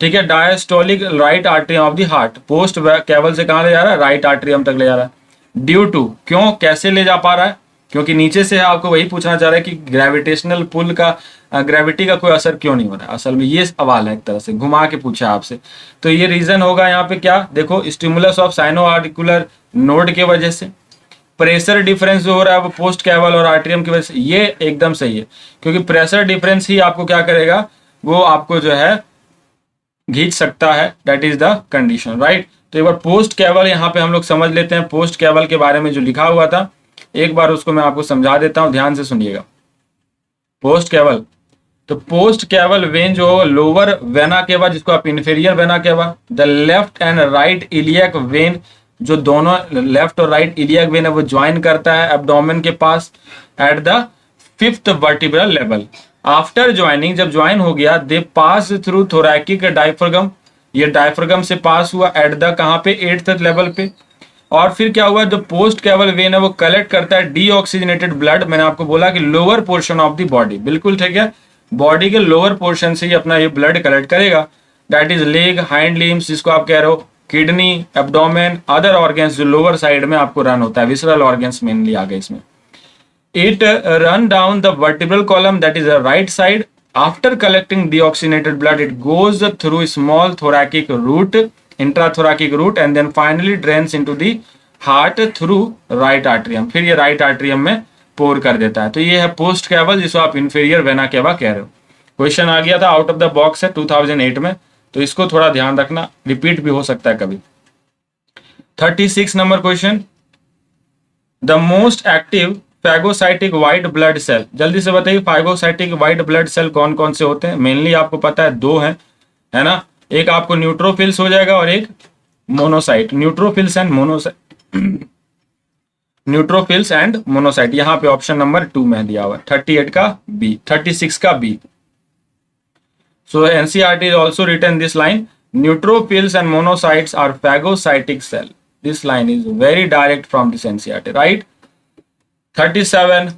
ठीक है। Diastolic right atrium of the heart, post caval से कहाँ ले जा रहा है, राइट आर्टरियम तक ले जा रहा है। ड्यू टू, क्यों कैसे ले जा पा रहा है, क्योंकि नीचे से है, आपको वही पूछना चाह रहा है कि ग्रेविटेशनल पुल का, ग्रेविटी का कोई असर क्यों नहीं हो रहा है। असल में ये सवाल है, एक तरह से घुमा के पूछा आपसे, तो ये रीजन होगा यहाँ पे क्या, देखो stimulus of sino articular node के वजह से। प्रेशर डिफरेंस जो हो रहा है वो पोस्ट कैवल और आर्टरियम की वजह से, ये एकदम सही है, क्योंकि प्रेशर डिफरेंस ही आपको क्या करेगा, वो आपको जो है खींच सकता है, that is the condition, right. तो एक बार पोस्ट कैवल यहाँ पे हम लोग समझ लेते हैं, पोस्ट कैवल के बारे में जो लिखा हुआ था, एक बार उसको मैं आपको समझा देता हूं, ध्यान से सुनिएगा। पोस्ट कैवल, तो पोस्ट कैवल वेन जो लोअर वेना केवा, जिसको आप inferior vena cava, the left and right iliac when, जो दोनों लेफ्ट और राइट इलियक वेन है वो ज्वाइन करता है एब्डोमेन के पास at the 5th vertebral level. After joining, जब ज्वाइन हो गया, they pass through thoracic diaphragm, ये डायफ्रागम से पास हुआ एट द कहाँ पे, 8th लेवल पे। और फिर क्या हुआ, जो पोस्ट कैवल वेन है वो कलेक्ट करता है डीऑक्सीजनेटेड ब्लड, मैंने आपको बोला कि lower portion of the body, बिल्कुल ठीक है, बॉडी के लोअर पोर्शन से ही अपना ये ब्लड कलेक्ट करेगा, that is leg, hind limbs, जिसको आप कह रहे हो, किडनी, एब्डोमेन, अदर ऑर्गन्स जो लोअर साइड में आपको रन होता है, विसरल ऑर्गन्स मेनली आ गए इसमें। It run down the vertebral column, that is the right side. After collecting deoxygenated blood, it goes through small thoracic route, intrathoracic route, and then finally drains into the heart through right atrium, फिर ये राइट आर्ट्रियम में पोर कर देता है। तो ये है पोस्ट कैवल, जिसको आप इंफीरियर वेना केवा कह रहे हो। क्वेश्चन आ गया था, आउट ऑफ द बॉक्स है, 2008 में, तो इसको थोड़ा ध्यान रखना, रिपीट भी हो सकता है कभी। 36 number question, the most active phagocytic white blood cell, जल्दी से बताइए फैगोसाइटिक व्हाइट ब्लड सेल कौन कौन से होते हैं। मेनली आपको पता है दो हैं, है ना, एक आपको न्यूट्रोफिल्स हो जाएगा और एक monocyte. Neutrophils and monocyte, neutrophils and monocyte, यहाँ पे ऑप्शन नंबर 2 में दिया हुआ है, 38 का बी, 36 का B. So NCERT is also written this line, neutrophils and monocytes are phagocytic cell. This line is very direct from this NCERT, right? 37.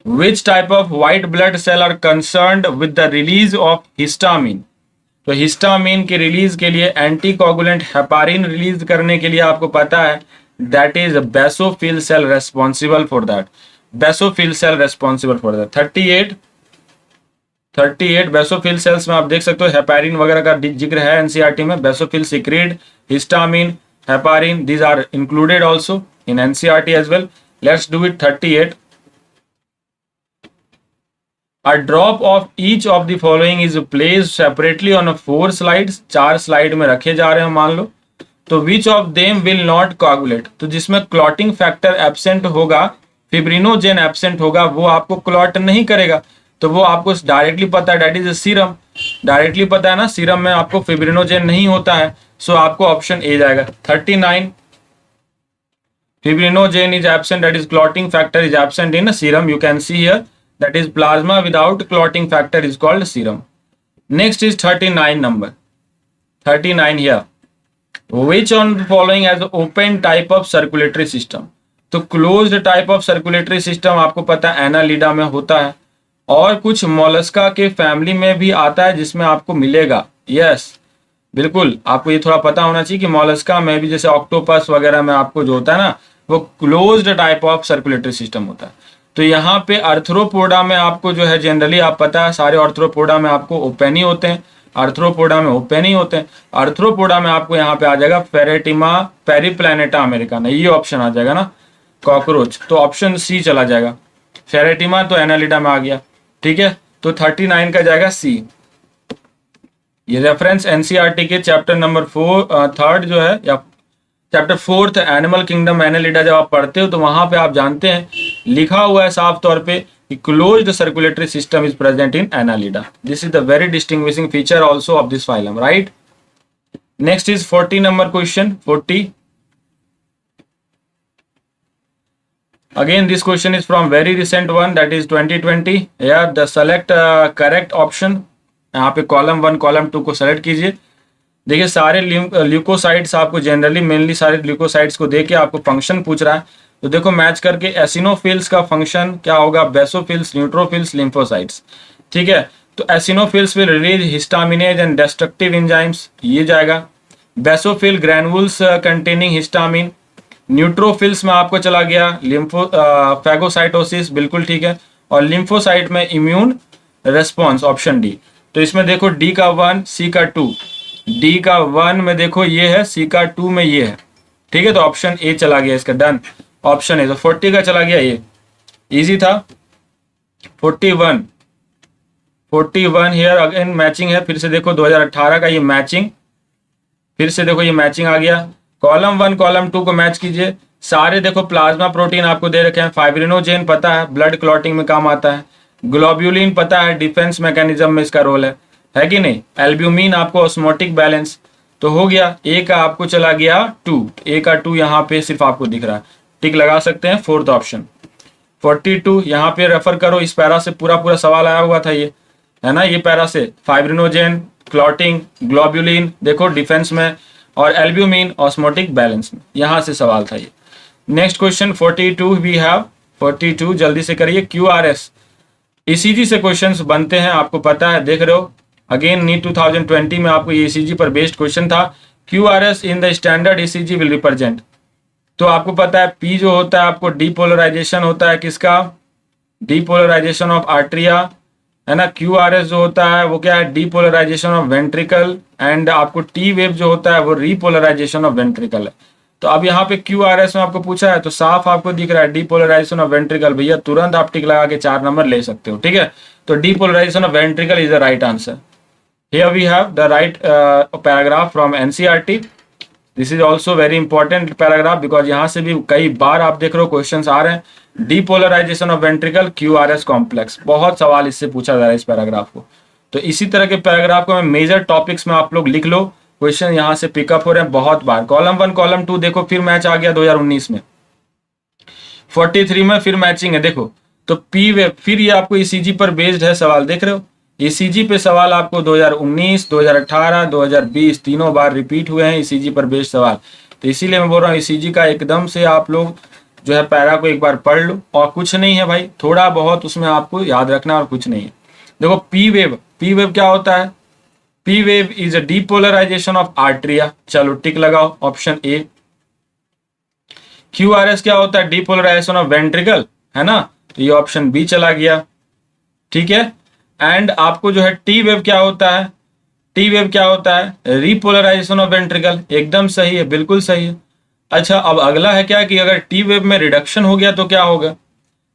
Which type of white blood cell are concerned with the release of histamine? तो हिस्टामिन के रिलीज के लिए, एंटीकोगुलेंट हेपारिन रिलीज करने के लिए आपको पता है, that is basophil cell responsible for that, basophil cell responsible for that. 38 basophil cells में आप देख सकते हो हेपारिन वगैरह का जिक्र है एनसीईआरटी में, basophil secrete, histamine, heparin, these are included also in NCERT as well. Let's do it. 38. A drop of each of the following is placed separately on 4 slides. 4 slide में रखे जा रहे हैं मान लो, तो which of them will not coagulate, तो जिसमें क्लॉटिंग फैक्टर एब्सेंट होगा, फिब्रिनोजेन एब्सेंट होगा, वो आपको क्लॉट नहीं करेगा, तो वो आपको डायरेक्टली पता है, दैट इज सीरम, डायरेक्टली पता है ना, सीरम में आपको फिब्रिनोजेन नहीं होता है, सो आपको ऑप्शन ए जाएगा। 39 fibrinogen is absent, that is clotting factor is absent in a serum, you can see here, that is plasma without clotting factor is called serum. Next is 39 number, 39 here, which on the following has open type of circulatory system, तो closed type of circulatory system आपको पता है एनालिडा में होता है, और कुछ मोलस्का के फैमिली में भी आता है जिसमें आपको मिलेगा, यस बिल्कुल, आपको ये थोड़ा पता होना चाहिए कि मोलस्का में भी, जैसे ऑक्टोपस वगैरह में आपको जो होता है ना, वो closed type of circulatory system होता है। तो यहाँ पे आर्थ्रोपोडा में आपको जो है जनरली आप पता है सारे आर्थ्रोपोडा में आपको ओपन ही होते हैं, आर्थ्रोपोडा में ओपन ही होते हैं। आर्थ्रोपोडा में आपको यहाँ पे आ जाएगा फेरेटिमा पेरिप्लैनेटा अमेरिकाना, ये ऑप्शन आ जाएगा ना, कॉकरोच, तो ऑप्शन सी चला जाएगा। फेरेटिमा तो एनालिडा में आ गया, ठीक है, तो 39 का जाएगा सी। ये रेफरेंस एनसीईआरटी के चैप्टर नंबर 3 जो है, या चैप्टर 4 एनिमल किंगडम एनालिडा जब आप पढ़ते हो तो वहां पे आप जानते हैं लिखा हुआ है साफ तौर पे कि closed circulatory system is present in Annelida. This is the very distinguishing feature also of this phylum, right. Next is 40 number question, 40। Again, this question is from very recent one, that is 2020. Yeah, the select correct option. यहाँ पे कॉलम 1 कॉलम 2 को सेलेक्ट कीजिए। देखिए सारे ल्यूकोसाइड्स आपको जनरली मेनली सारे ल्यूकोसाइड्स को देके आपको फंक्शन पूछ रहा है, तो देखो मैच करके एसिनोफिल्स का फंक्शन क्या होगा, बेसोफिल्स, न्यूट्रोफिल्स, लिम्फोसाइट्स, ठीक है। तो eosinophils will release histaminase and destructive enzymes, ये जाएगा। Basophil granules containing histamine. Neutrophils में आपको चला गया फैगोसाइटोसिस, बिल्कुल ठीक है। और लिम्फोसाइट में इम्यून रेस्पॉन्स, ऑप्शन डी। तो इसमें देखो डी का 1, सी का 2, डी का 1 में देखो ये है, सी का 2 में ये है, ठीक है, तो ऑप्शन ए चला गया इसका, डन, ऑप्शन ए। तो 40 का चला गया ये, इजी था। 41 हियर अगेन मैचिंग है, फिर से देखो 2018 का ये मैचिंग, फिर से देखो ये मैचिंग आ गया। कॉलम 1 कॉलम 2 को मैच कीजिए। सारे देखो प्लाज्मा प्रोटीन आपको दे रखे हैं। फाइब्रिनोजेन पता है ब्लड क्लॉटिंग में काम आता है। ग्लोब्यूलिन पता है डिफेंस मैकेनिज्म में इसका रोल है कि नहीं। एल्ब्यूमिन आपको ऑस्मोटिक बैलेंस, तो हो गया। ए का आपको चला गया 2, ए का 2 यहाँ पे सिर्फ आपको दिख रहा है, टिक लगा सकते हैं, फोर्थ ऑप्शन। 42 यहाँ पे रेफर करो, इस पैरा से पूरा सवाल आया हुआ था ये, है ना, ये पैरा से फाइब्रिनोजेन, क्लॉटिंग, ग्लोब्यूलिन देखो डिफेंस में, और एल्ब्यूमिन ऑस्मोटिक बैलेंस में, यहां से सवाल था ये। नेक्स्ट क्वेश्चन 42 वी हैव, 42 जल्दी से करिए। QRS ECG से क्वेश्चंस बनते हैं, आपको पता है, देख रहे हो। अगेन नीट 2020 में आपको ये ECG पर बेस्ड क्वेश्चन था। QRS in the standard ECG will represent, तो आपको पता है P जो होता है आपको डीपोलराइजेशन होता है किसका, डीपोलराइजेशन ऑफ आर्ट्रिया, है ना। QRS जो होता है वो क्या है, डीपोलराइजेशन ऑफ वेंट्रिकल, एंड आपको T वेव जो होता है वो रीपोलराइजेशन ऑफ वेंट्रिकल है। तो अब यहाँ पे QRS में आपको पूछा है तो साफ आपको दिख रहा है डीपोलराइजेशन ऑफ वेंट्रिकल, भैया तुरंत आप टिक लगा के 4 नंबर ले सकते हो, ठीक है। तो depolarization of ventricle is the right answer. Here we have the right paragraph from NCERT। This is also very important paragraph, because यहाँ से भी कई बार आप देख रहे हो क्वेश्चन आ रहे हैं। Depolarization of ventricle QRS complex, बहुत सवाल इससे पूछा जा रहा है इस पैराग्राफ को। तो इसी तरह के पैराग्राफ को मैं मेजर टॉपिक्स में आप लोग लिख लो, क्वेश्चन यहाँ से पिकअप हो रहे हैं बहुत बार। कॉलम 1 कॉलम 2 देखो फिर मैच आ गया 2019 में। 43 में फिर मैचिंग है, देखो तो P वेव, फिर ये आपको ECG पर बेस्ड है सवाल, देख रहे हो। ECG पे सवाल आपको 2019, 2018, 2020 तीनों बार रिपीट हुए हैं ECG पर बेस्ड सवाल। तो इसीलिए मैं बोल रहा हूँ ECG का एकदम से आप लोग जो है पैरा को एक बार पढ़ लो, और कुछ नहीं है भाई, थोड़ा बहुत उसमें आपको याद रखना और कुछ नहीं है। देखो P वेव क्या होता है, P wave is a depolarization of atria, चलो टिक लगाओ, ऑप्शन ए। QRS क्या होता है, डीपोलराइजेशन ऑफ वेंट्रिकल, है ना, तो ये ऑप्शन बी चला गया, ठीक है। एंड आपको जो है T वेव क्या होता है, T वेव क्या होता है, रीपोलराइजेशन ऑफ वेंट्रिकल, एकदम सही है, बिल्कुल सही है। अच्छा अब अगला है क्या कि अगर T वेव में रिडक्शन हो गया तो क्या होगा,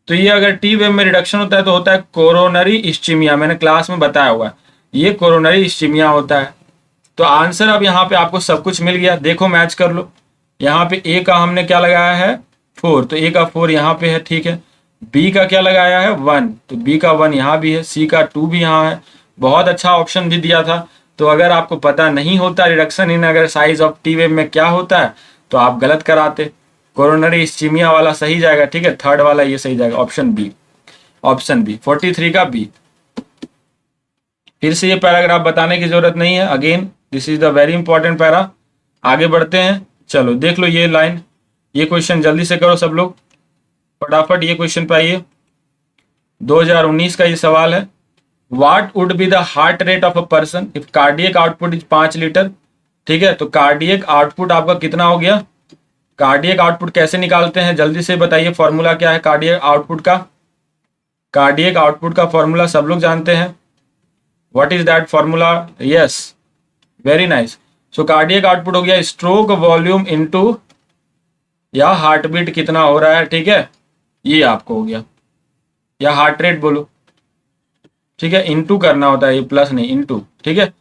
तो ये अगर T वेव में रिडक्शन होता है तो होता है कोरोनरी इस्चीमिया, मैंने क्लास में बताया हुआ है, ये कोरोनरी इस्चीमिया होता है। तो आंसर अब यहाँ पे आपको सब कुछ मिल गया, देखो मैच कर लो। यहाँ पे A का हमने क्या लगाया है 4, तो A का 4 यहाँ पे है, ठीक है। B का क्या लगाया है 1, तो B का 1 यहाँ भी है, C का 2 भी यहाँ है। बहुत अच्छा ऑप्शन भी दिया था। तो अगर आपको पता नहीं होता रिडक्शन इन अगर साइज ऑफ T वेव में क्या होता है तो आप गलत कराते, कोरोनरी इस्चीमिया वाला सही जाएगा, ठीक है। थर्ड वाला ये सही जाएगा, ऑप्शन बी, ऑप्शन बी 43 का बी। फिर से ये पैराग्राफ बताने की जरूरत नहीं है, again this is the very important para. आगे बढ़ते हैं, चलो देख लो ये लाइन, ये क्वेश्चन जल्दी से करो सब लोग फटाफट, ये क्वेश्चन पे आइए। 2019 का ये सवाल है, what would be the heart rate of a person if cardiac output is 5 litre, ठीक है। तो कार्डियक आउटपुट आपका कितना हो गया, कार्डियक आउटपुट कैसे निकालते हैं जल्दी से बताइए, फॉर्मूला क्या है कार्डियक आउटपुट का। कार्डियक आउटपुट का फॉर्मूला सब लोग जानते हैं, what is that formula? Yes, very nice. So cardiac output हो गया स्ट्रोक वॉल्यूम इनटू या हार्ट बीट कितना हो रहा है, ठीक है, ये आपको हो गया, या हार्ट रेट बोलो, ठीक है, इनटू करना होता है, ये प्लस नहीं इनटू, ठीक है।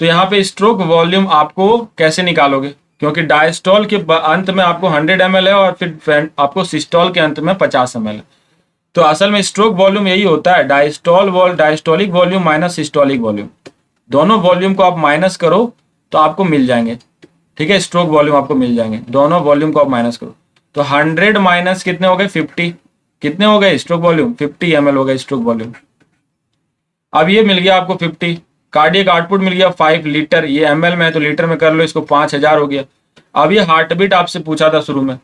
तो यहाँ पे स्ट्रोक वॉल्यूम आपको कैसे निकालोगे, क्योंकि डायस्टोल के अंत में आपको 100 ml है और फिर आपको सिस्टोल के अंत में 50 ml है। तो असल में स्ट्रोक वॉल्यूम यही होता है, diastolic volume minus systolic volume, दोनों वॉल्यूम को आप माइनस करो तो आपको मिल जाएंगे, ठीक है, स्ट्रोक वॉल्यूम आपको मिल जाएंगे, दोनों वॉल्यूम को आप माइनस करो। तो 100 माइनस कितने हो गए 50, कितने हो गए स्ट्रोक वॉल्यूम, 50 ml हो गए स्ट्रोक वॉल्यूम। अब ये मिल गया आपको 50, कार्डियक आउटपुट मिल गया 5 लीटर, ये ml में है तो लीटर में कर लो, इसको 5000 हो गया। अब ये हार्ट बीट आपसे पूछा था शुरू में,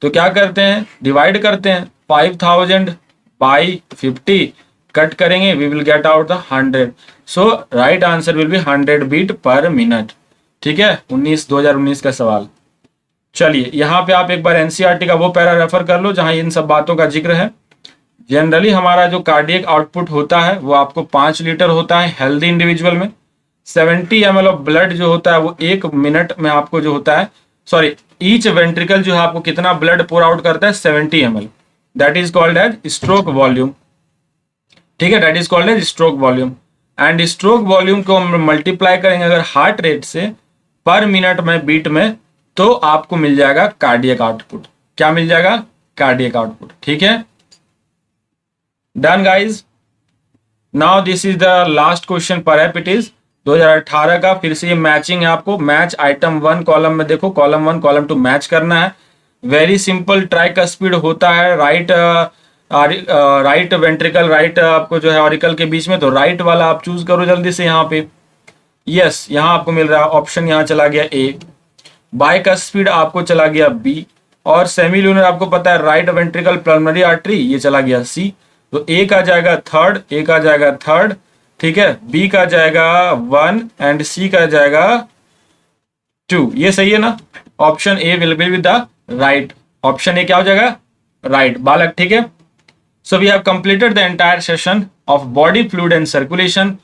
तो क्या करते हैं, डिवाइड करते हैं 5000 बाई 50, कट करेंगे, we will get out the 100। So right answer will be 100 beat per minute, ठीक है, 2019 का सवाल। चलिए यहाँ पे आप एक बार एनसीईआरटी का वो पैरा रेफर कर लो जहां इन सब बातों का जिक्र है। जनरली हमारा जो कार्डियक आउटपुट होता है वो आपको 5 लीटर होता है हेल्दी इंडिविजुअल में। 70 ml ऑफ ब्लड जो होता है वो 1 मिनट में आपको जो होता है, सॉरी, ईच वेंट्रिकल जो है आपको कितना ब्लड पोर आउट करता है 70 ml, that is called as stroke volume, ठीक है, that is called as stroke volume. And stroke volume को हम मल्टीप्लाई करेंगे अगर हार्ट रेट से पर मिनट में बीट में, तो आपको मिल जाएगा कार्डियक आउटपुट। क्या मिल जाएगा, कार्डियक आउटपुट, ठीक है। Done guys, now this is the last question पर एपिटिज 2018 का। फिर से ये मैचिंग है, आपको मैच आइटम 1 कॉलम में देखो, कॉलम 1 कॉलम 2 मैच करना है। वेरी सिंपल, ट्राइकस्पिड होता है राइट वेंट्रिकल, राइट आपको जो है ऑरिकल के बीच में, तो राइट वाला आप चूज करो जल्दी से यहाँ पे। यस, यहाँ आपको मिल रहा है ऑप्शन, यहाँ चला गया ए, बाइकस्पिड आपको चला गया बी, और सेमील्यूनर आपको पता है राइट वेंट्रिकल पल्मोनरी आर्टरी, ये चला गया सी। तो ए का जाएगा थर्ड, ए का जाएगा थर्ड, ठीक है, बी का जाएगा 1 एंड सी का जाएगा 2। ये सही है ना, option A will be with the right, option A क्या हो जाएगा, राइट बालक, ठीक है। So we have completed the entire session of body fluid and circulation.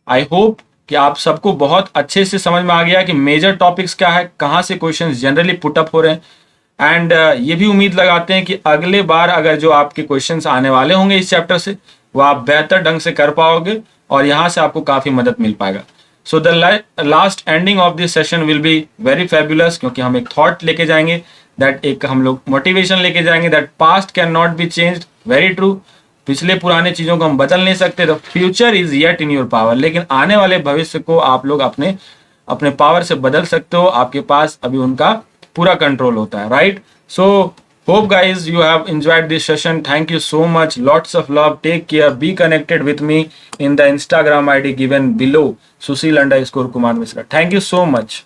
I hope कि आप सबको बहुत अच्छे से समझ में आ गया कि मेजर टॉपिक्स क्या है, कहाँ से क्वेश्चंस जनरली पुट अप हो रहे हैं। एंड ये भी उम्मीद लगाते हैं कि अगले बार अगर जो आपके क्वेश्चंस आने वाले होंगे इस चैप्टर से, वो आप बेहतर ढंग से कर पाओगे और यहाँ से आपको काफ़ी मदद मिल पाएगा। So the last ending of this session will be very fabulous, क्योंकि हम एक थॉट लेके जाएंगे, दैट एक हम लोग मोटिवेशन लेके जाएंगे, that past can not be changed, very true, पिछले पुराने चीज़ों को हम बदल नहीं सकते, the future is yet in your power, लेकिन आने वाले भविष्य को आप लोग अपने पावर से बदल सकते हो, आपके पास अभी उनका पूरा कंट्रोल होता है, right. So hope guys you have enjoyed this session, thank you so much, lots of love, take care, be connected with me in the Instagram ID given below, Sushil_Kumar Mishra। Thank you so much.